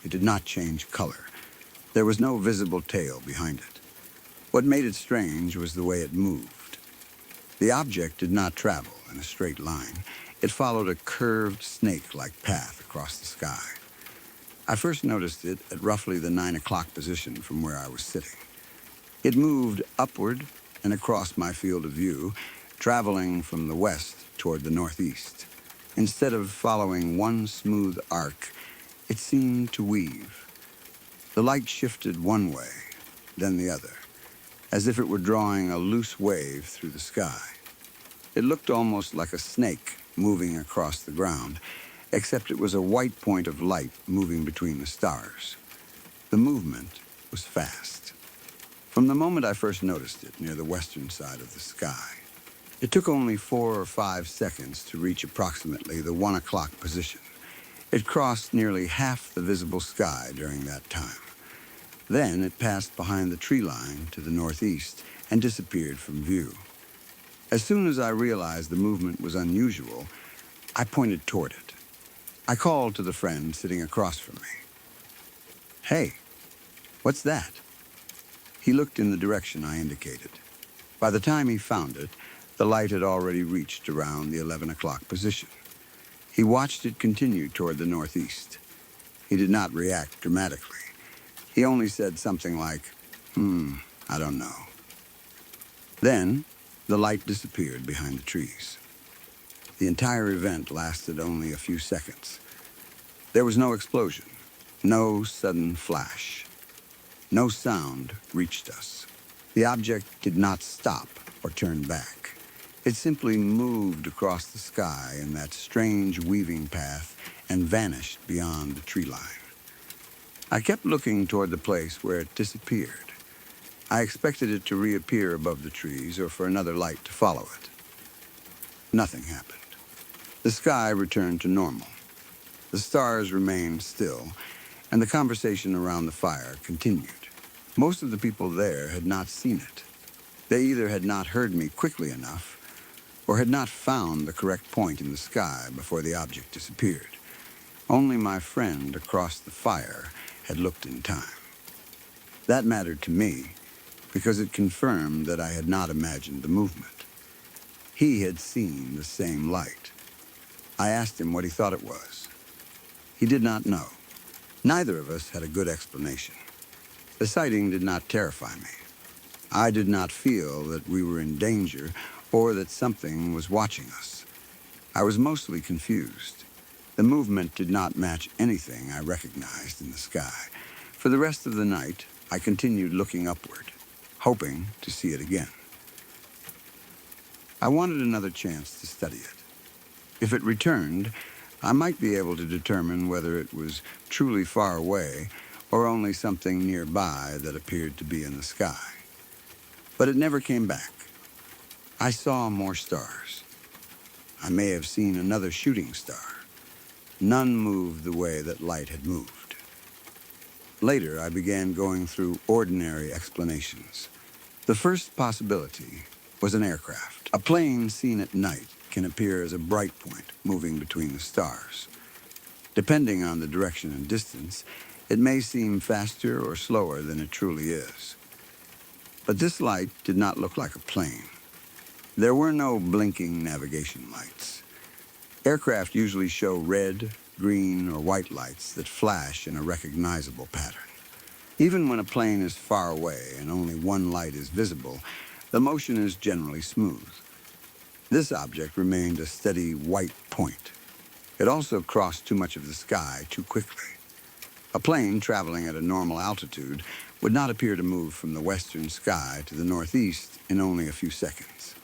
It did not change color. There was no visible tail behind it. What made it strange was the way it moved. The object did not travel in a straight line. It followed a curved snake-like path across the sky. I first noticed it at roughly the 9 o'clock position from where I was sitting. It moved upward and across my field of view, traveling from the west toward the northeast. Instead of following one smooth arc, it seemed to weave. The light shifted one way, then the other, as if it were drawing a loose wave through the sky. It looked almost like a snake moving across the ground, except it was a white point of light moving between the stars. The movement was fast. From the moment I first noticed it near the western side of the sky, it took only 4 or 5 seconds to reach approximately the 1 o'clock position. It crossed nearly half the visible sky during that time. Then it passed behind the tree line to the northeast and disappeared from view. As soon as I realized the movement was unusual, I pointed toward it. I called to the friend sitting across from me. "Hey, what's that?" He looked in the direction I indicated. By the time he found it, the light had already reached around the 11 o'clock position. He watched it continue toward the northeast. He did not react dramatically. He only said something like, I don't know. Then, the light disappeared behind the trees. The entire event lasted only a few seconds. There was no explosion, no sudden flash. No sound reached us. The object did not stop or turn back. It simply moved across the sky in that strange weaving path and vanished beyond the tree line. I kept looking toward the place where it disappeared. I expected it to reappear above the trees or for another light to follow it. Nothing happened. The sky returned to normal. The stars remained still, and the conversation around the fire continued. Most of the people there had not seen it. They either had not heard me quickly enough or had not found the correct point in the sky before the object disappeared. Only my friend across the fire had looked in time. That mattered to me because it confirmed that I had not imagined the movement. He had seen the same light. I asked him what he thought it was. He did not know. Neither of us had a good explanation. The sighting did not terrify me. I did not feel that we were in danger or that something was watching us. I was mostly confused. The movement did not match anything I recognized in the sky. For the rest of the night, I continued looking upward, hoping to see it again. I wanted another chance to study it. If it returned, I might be able to determine whether it was truly far away or only something nearby that appeared to be in the sky. But it never came back. I saw more stars. I may have seen another shooting star. None moved the way that light had moved. Later, I began going through ordinary explanations. The first possibility was an aircraft. A plane seen at night can appear as a bright point moving between the stars. Depending on the direction and distance, it may seem faster or slower than it truly is. But this light did not look like a plane. There were no blinking navigation lights. Aircraft usually show red, green, or white lights that flash in a recognizable pattern. Even when a plane is far away and only one light is visible, the motion is generally smooth. This object remained a steady white point. It also crossed too much of the sky too quickly. A plane traveling at a normal altitude would not appear to move from the western sky to the northeast in only a few seconds.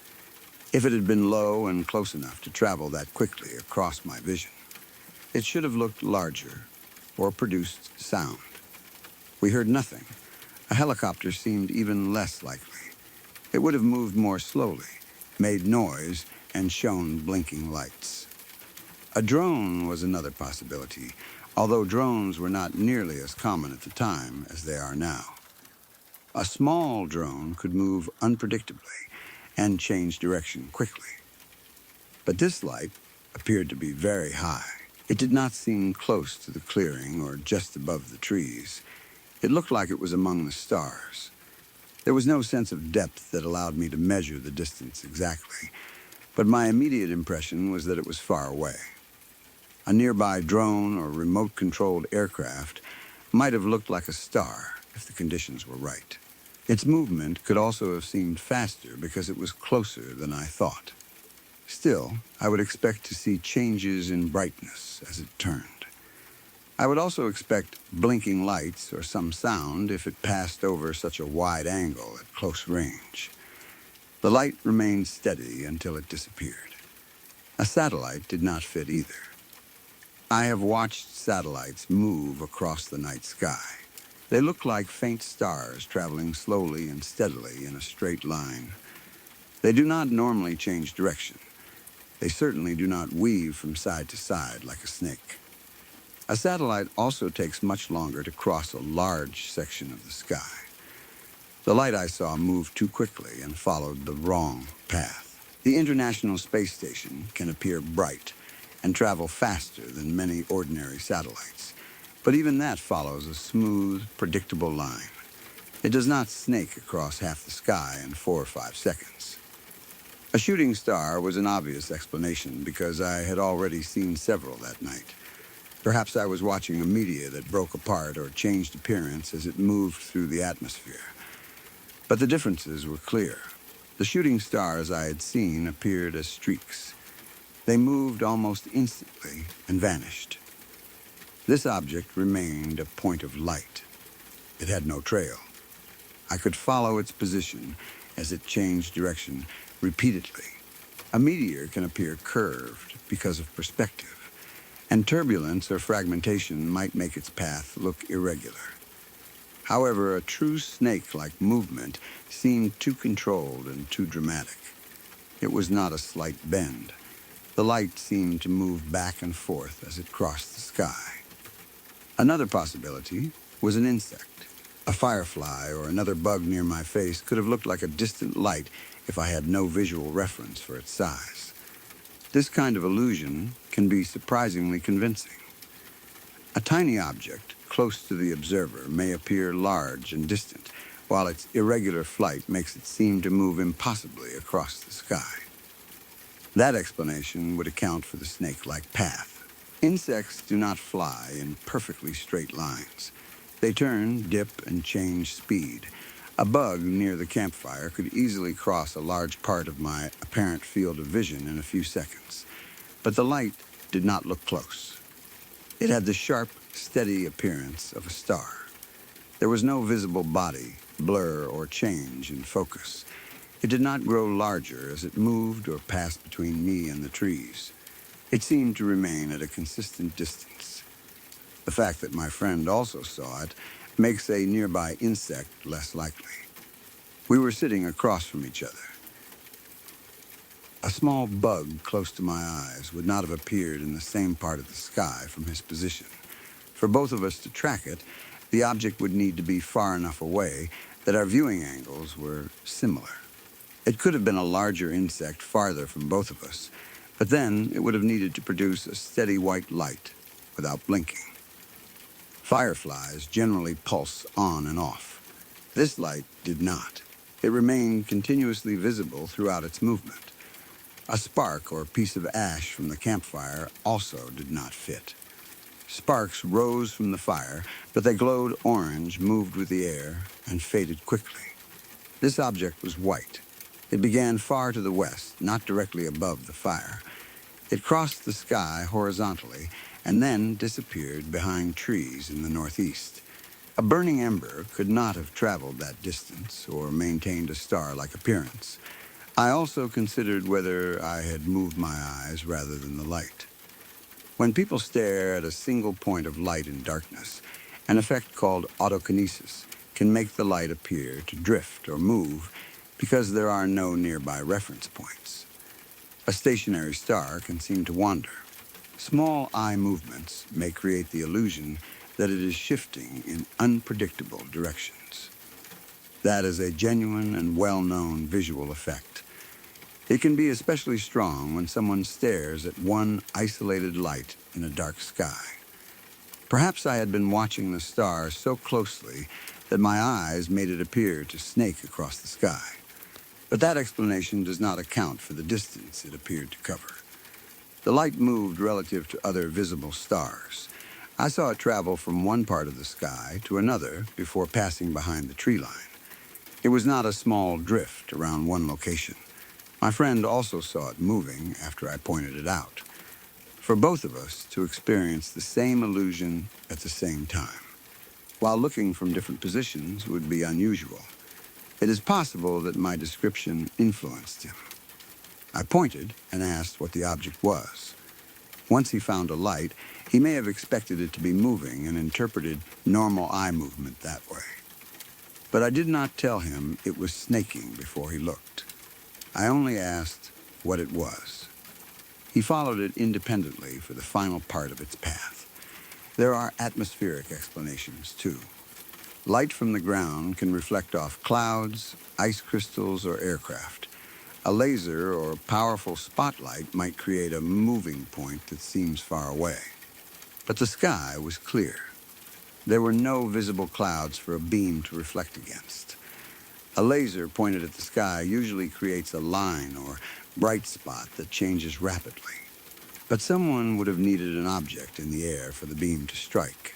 If it had been low and close enough to travel that quickly across my vision, it should have looked larger or produced sound. We heard nothing. A helicopter seemed even less likely. It would have moved more slowly, made noise, and shown blinking lights. A drone was another possibility, although drones were not nearly as common at the time as they are now. A small drone could move unpredictably and change direction quickly. But this light appeared to be very high. It did not seem close to the clearing or just above the trees. It looked like it was among the stars. There was no sense of depth that allowed me to measure the distance exactly, but my immediate impression was that it was far away. A nearby drone or remote-controlled aircraft might have looked like a star if the conditions were right. Its movement could also have seemed faster because it was closer than I thought. Still, I would expect to see changes in brightness as it turned. I would also expect blinking lights or some sound if it passed over such a wide angle at close range. The light remained steady until it disappeared. A satellite did not fit either. I have watched satellites move across the night sky. They look like faint stars traveling slowly and steadily in a straight line. They do not normally change direction. They certainly do not weave from side to side like a snake. A satellite also takes much longer to cross a large section of the sky. The light I saw moved too quickly and followed the wrong path. The International Space Station can appear bright and travel faster than many ordinary satellites, but even that follows a smooth, predictable line. It does not snake across half the sky in 4 or 5 seconds. A shooting star was an obvious explanation because I had already seen several that night. Perhaps I was watching a meteor that broke apart or changed appearance as it moved through the atmosphere. But the differences were clear. The shooting stars I had seen appeared as streaks. They moved almost instantly and vanished. This object remained a point of light. It had no trail. I could follow its position as it changed direction repeatedly. A meteor can appear curved because of perspective, and turbulence or fragmentation might make its path look irregular. However, a true snake-like movement seemed too controlled and too dramatic. It was not a slight bend. The light seemed to move back and forth as it crossed the sky. Another possibility was an insect. A firefly or another bug near my face could have looked like a distant light if I had no visual reference for its size. This kind of illusion can be surprisingly convincing. A tiny object close to the observer may appear large and distant, while its irregular flight makes it seem to move impossibly across the sky. That explanation would account for the snake-like path. Insects do not fly in perfectly straight lines. They turn, dip, and change speed. A bug near the campfire could easily cross a large part of my apparent field of vision in a few seconds. But the light did not look close. It had the sharp, steady appearance of a star. There was no visible body, blur, or change in focus. It did not grow larger as it moved or passed between me and the trees. It seemed to remain at a consistent distance. The fact that my friend also saw it makes a nearby insect less likely. We were sitting across from each other. A small bug close to my eyes would not have appeared in the same part of the sky from his position. For both of us to track it, the object would need to be far enough away that our viewing angles were similar. It could have been a larger insect farther from both of us, but then it would have needed to produce a steady white light without blinking. Fireflies generally pulse on and off. This light did not. It remained continuously visible throughout its movement. A spark or piece of ash from the campfire also did not fit. Sparks rose from the fire, but they glowed orange, moved with the air, and faded quickly. This object was white. It began far to the west, not directly above the fire. It crossed the sky horizontally and then disappeared behind trees in the northeast. A burning ember could not have traveled that distance or maintained a star-like appearance. I also considered whether I had moved my eyes rather than the light. When people stare at a single point of light in darkness, an effect called autokinesis can make the light appear to drift or move because there are no nearby reference points. A stationary star can seem to wander. Small eye movements may create the illusion that it is shifting in unpredictable directions. That is a genuine and well-known visual effect. It can be especially strong when someone stares at one isolated light in a dark sky. Perhaps I had been watching the star so closely that my eyes made it appear to snake across the sky. But that explanation does not account for the distance it appeared to cover. The light moved relative to other visible stars. I saw it travel from one part of the sky to another before passing behind the tree line. It was not a small drift around one location. My friend also saw it moving after I pointed it out. For both of us to experience the same illusion at the same time, while looking from different positions, would be unusual. It is possible that my description influenced him. I pointed and asked what the object was. Once he found a light, he may have expected it to be moving and interpreted normal eye movement that way. But I did not tell him it was snaking before he looked. I only asked what it was. He followed it independently for the final part of its path. There are atmospheric explanations, too. Light from the ground can reflect off clouds, ice crystals, or aircraft. A laser or powerful spotlight might create a moving point that seems far away. But the sky was clear. There were no visible clouds for a beam to reflect against. A laser pointed at the sky usually creates a line or bright spot that changes rapidly. But someone would have needed an object in the air for the beam to strike.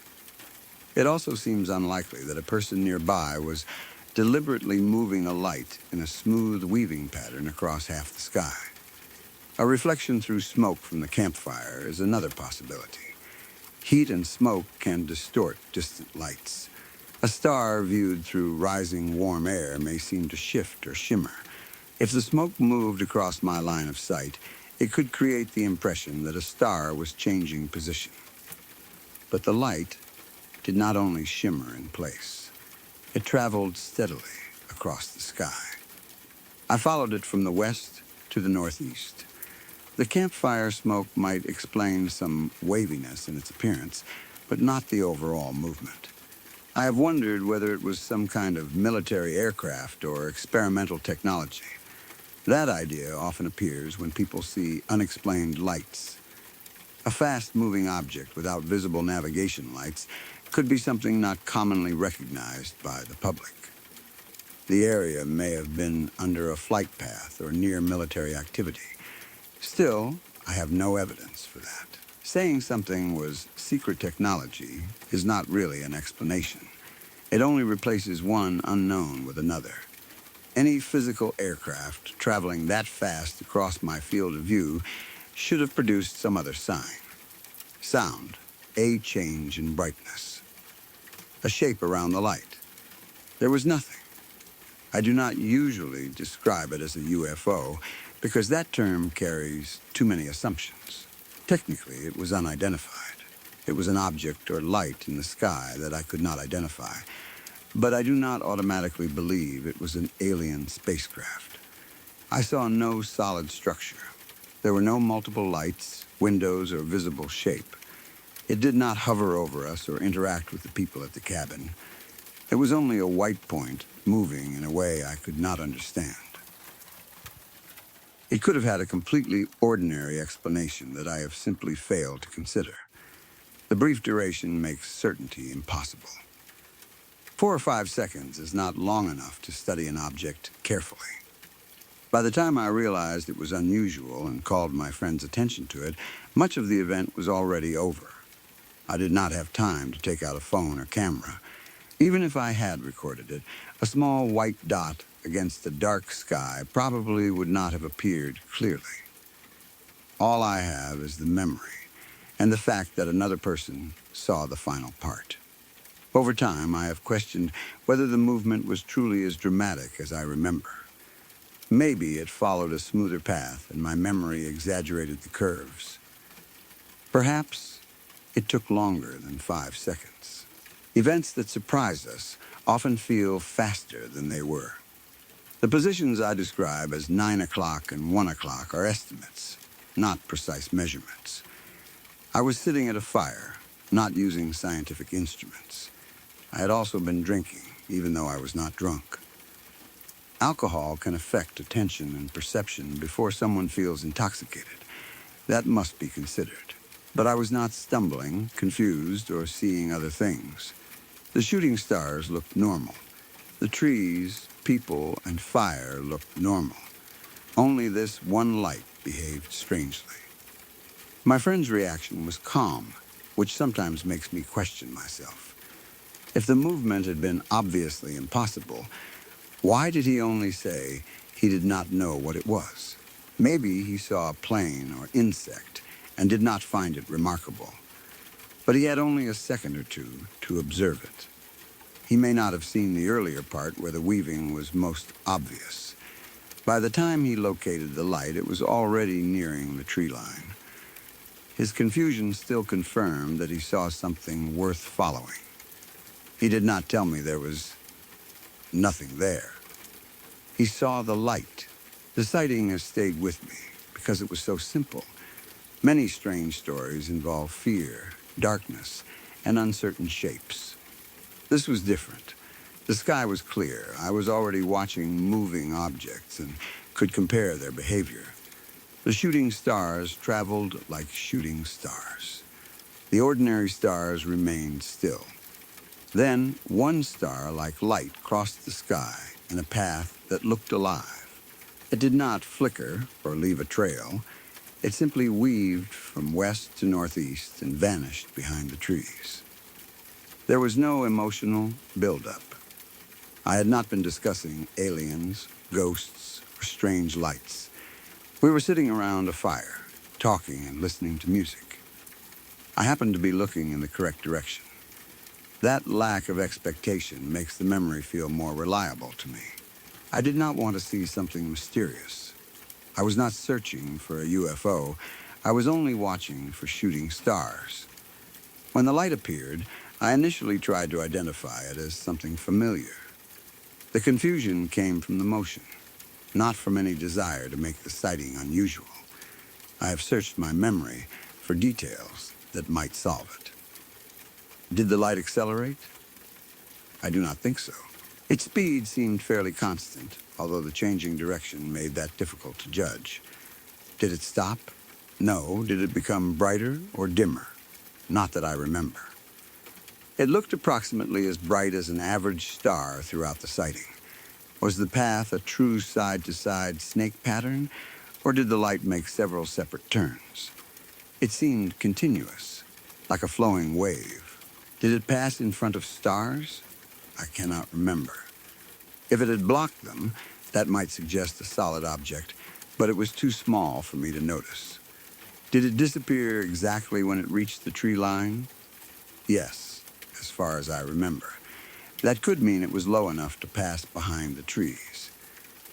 It also seems unlikely that a person nearby was deliberately moving a light in a smooth weaving pattern across half the sky. A reflection through smoke from the campfire is another possibility. Heat and smoke can distort distant lights. A star viewed through rising warm air may seem to shift or shimmer. If the smoke moved across my line of sight, it could create the impression that a star was changing position. But the light did not only shimmer in place. It traveled steadily across the sky. I followed it from the west to the northeast. The campfire smoke might explain some waviness in its appearance, but not the overall movement. I have wondered whether it was some kind of military aircraft or experimental technology. That idea often appears when people see unexplained lights. A fast-moving object without visible navigation lights could be something not commonly recognized by the public. The area may have been under a flight path or near military activity. Still, I have no evidence for that. Saying something was secret technology is not really an explanation. It only replaces one unknown with another. Any physical aircraft traveling that fast across my field of view should have produced some other sign. Sound, a change in brightness. A shape around the light. There was nothing. I do not usually describe it as a UFO because that term carries too many assumptions. Technically, it was unidentified. It was an object or light in the sky that I could not identify. But I do not automatically believe it was an alien spacecraft. I saw no solid structure. There were no multiple lights, windows, or visible shape. It did not hover over us or interact with the people at the cabin. It was only a white point, moving in a way I could not understand. It could have had a completely ordinary explanation that I have simply failed to consider. The brief duration makes certainty impossible. 4 or 5 seconds is not long enough to study an object carefully. By the time I realized it was unusual and called my friend's attention to it, much of the event was already over. I did not have time to take out a phone or camera. Even if I had recorded it, a small white dot against the dark sky probably would not have appeared clearly. All I have is the memory and the fact that another person saw the final part. Over time, I have questioned whether the movement was truly as dramatic as I remember. Maybe it followed a smoother path and my memory exaggerated the curves. Perhaps it took longer than 5 seconds. Events that surprise us often feel faster than they were. The positions I describe as 9 o'clock and 1 o'clock are estimates, not precise measurements. I was sitting at a fire, not using scientific instruments. I had also been drinking, even though I was not drunk. Alcohol can affect attention and perception before someone feels intoxicated. That must be considered. But I was not stumbling, confused, or seeing other things. The shooting stars looked normal. The trees, people, and fire looked normal. Only this one light behaved strangely. My friend's reaction was calm, which sometimes makes me question myself. If the movement had been obviously impossible, why did he only say he did not know what it was? Maybe he saw a plane or insect and did not find it remarkable. But he had only a second or two to observe it. He may not have seen the earlier part where the weaving was most obvious. By the time he located the light, it was already nearing the tree line. His confusion still confirmed that he saw something worth following. He did not tell me there was nothing there. He saw the light. The sighting has stayed with me because it was so simple. Many strange stories involve fear, darkness, and uncertain shapes. This was different. The sky was clear. I was already watching moving objects and could compare their behavior. The shooting stars traveled like shooting stars. The ordinary stars remained still. Then, one star like light crossed the sky in a path that looked alive. It did not flicker or leave a trail. It simply weaved from west to northeast and vanished behind the trees. There was no emotional buildup. I had not been discussing aliens, ghosts, or strange lights. We were sitting around a fire, talking and listening to music. I happened to be looking in the correct direction. That lack of expectation makes the memory feel more reliable to me. I did not want to see something mysterious. I was not searching for a UFO. I was only watching for shooting stars. When the light appeared, I initially tried to identify it as something familiar. The confusion came from the motion, not from any desire to make the sighting unusual. I have searched my memory for details that might solve it. Did the light accelerate? I do not think so. Its speed seemed fairly constant, although the changing direction made that difficult to judge. Did it stop? No. Did it become brighter or dimmer? Not that I remember. It looked approximately as bright as an average star throughout the sighting. Was the path a true side-to-side snake pattern, or did the light make several separate turns? It seemed continuous, like a flowing wave. Did it pass in front of stars? I cannot remember. If it had blocked them, that might suggest a solid object, but it was too small for me to notice. Did it disappear exactly when it reached the tree line? Yes, as far as I remember. That could mean it was low enough to pass behind the trees.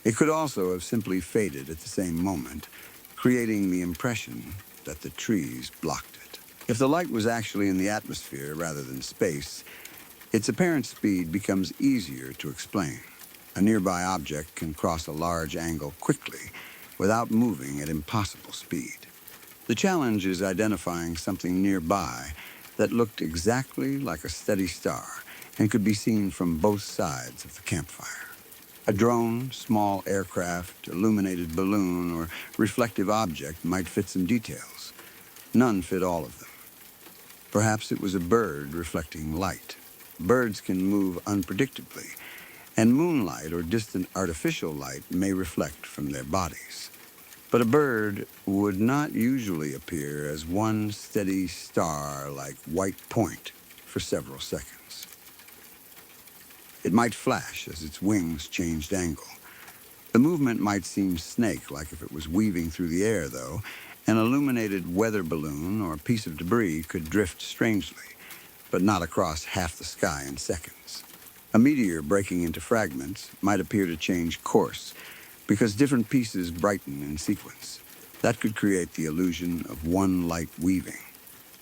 It could also have simply faded at the same moment, creating the impression that the trees blocked it. If the light was actually in the atmosphere rather than space, its apparent speed becomes easier to explain. A nearby object can cross a large angle quickly without moving at impossible speed. The challenge is identifying something nearby that looked exactly like a steady star and could be seen from both sides of the campfire. A drone, small aircraft, illuminated balloon, or reflective object might fit some details. None fit all of them. Perhaps it was a bird reflecting light. Birds can move unpredictably, and moonlight or distant artificial light may reflect from their bodies. But a bird would not usually appear as one steady star like white point for several seconds. It might flash as its wings changed angle. The movement might seem snake-like if it was weaving through the air, though. An illuminated weather balloon or piece of debris could drift strangely, but not across half the sky in seconds. A meteor breaking into fragments might appear to change course because different pieces brighten in sequence. That could create the illusion of one light weaving.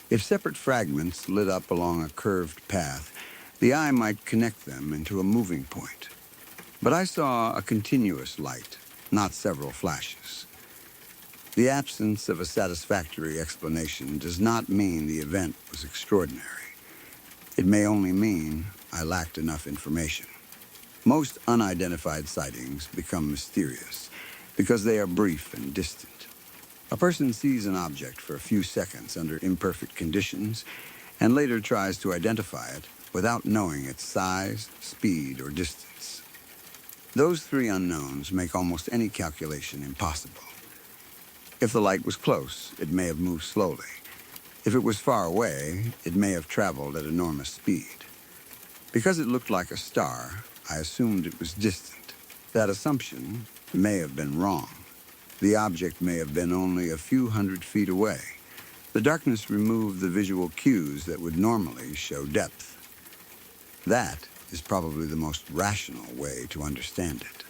If separate fragments lit up along a curved path, the eye might connect them into a moving point. But I saw a continuous light, not several flashes. The absence of a satisfactory explanation does not mean the event was extraordinary. It may only mean I lacked enough information. Most unidentified sightings become mysterious because they are brief and distant. A person sees an object for a few seconds under imperfect conditions and later tries to identify it without knowing its size, speed, or distance. Those three unknowns make almost any calculation impossible. If the light was close, it may have moved slowly. If it was far away, it may have traveled at enormous speed. Because it looked like a star, I assumed it was distant. That assumption may have been wrong. The object may have been only a few hundred feet away. The darkness removed the visual cues that would normally show depth. That is probably the most rational way to understand it.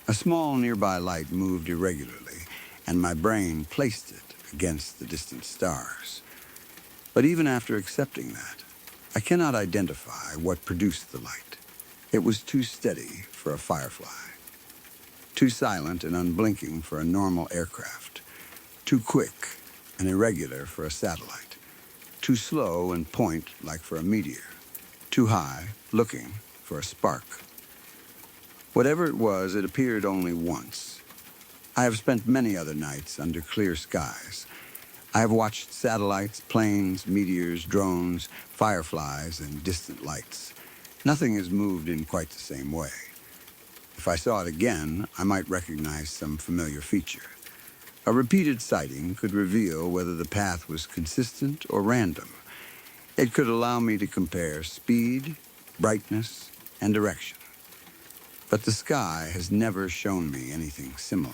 A small nearby light moved irregularly, and my brain placed it against the distant stars. But even after accepting that, I cannot identify what produced the light. It was too steady for a firefly, too silent and unblinking for a normal aircraft, too quick and irregular for a satellite, too slow and point-like for a meteor, too high, looking for a spark. Whatever it was, it appeared only once. I have spent many other nights under clear skies. I have watched satellites, planes, meteors, drones, fireflies, and distant lights. Nothing has moved in quite the same way. If I saw it again, I might recognize some familiar feature. A repeated sighting could reveal whether the path was consistent or random. It could allow me to compare speed, brightness, and direction. But the sky has never shown me anything similar.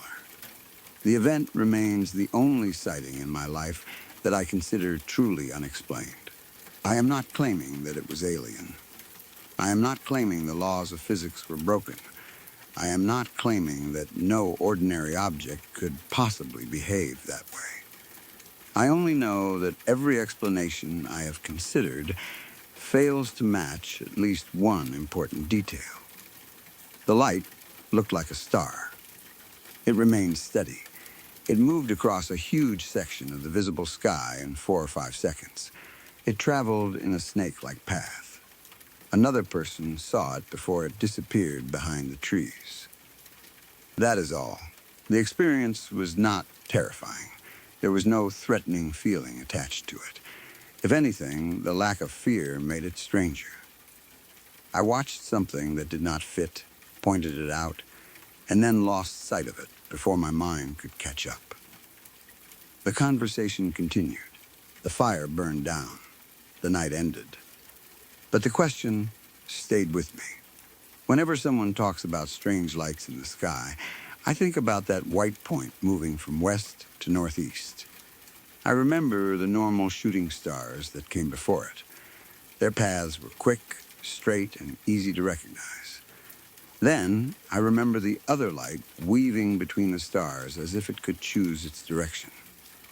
The event remains the only sighting in my life that I consider truly unexplained. I am not claiming that it was alien. I am not claiming the laws of physics were broken. I am not claiming that no ordinary object could possibly behave that way. I only know that every explanation I have considered fails to match at least one important detail. The light looked like a star. It remained steady. It moved across a huge section of the visible sky in 4 or 5 seconds. It traveled in a snake-like path. Another person saw it before it disappeared behind the trees. That is all. The experience was not terrifying. There was no threatening feeling attached to it. If anything, the lack of fear made it stranger. I watched something that did not fit, pointed it out, and then lost sight of it before my mind could catch up. The conversation continued. The fire burned down. The night ended. But the question stayed with me. Whenever someone talks about strange lights in the sky, I think about that white point moving from west to northeast. I remember the normal shooting stars that came before it. Their paths were quick, straight, and easy to recognize. Then I remember the other light weaving between the stars as if it could choose its direction.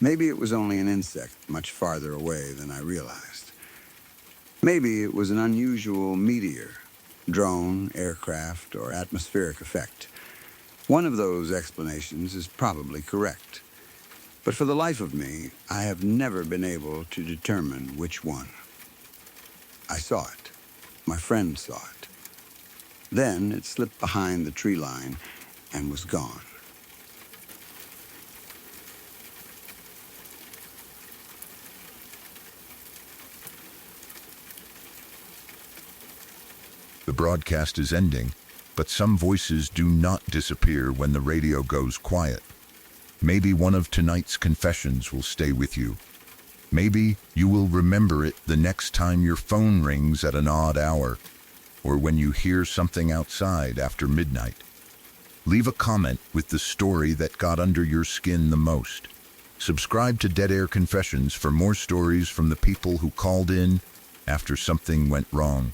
Maybe it was only an insect much farther away than I realized. Maybe it was an unusual meteor, drone, aircraft, or atmospheric effect. One of those explanations is probably correct. But for the life of me, I have never been able to determine which one. I saw it. My friend saw it. Then it slipped behind the tree line and was gone. The broadcast is ending, but some voices do not disappear when the radio goes quiet. Maybe one of tonight's confessions will stay with you. Maybe you will remember it the next time your phone rings at an odd hour, or when you hear something outside after midnight. Leave a comment with the story that got under your skin the most. Subscribe to Dead Air Confessions for more stories from the people who called in after something went wrong.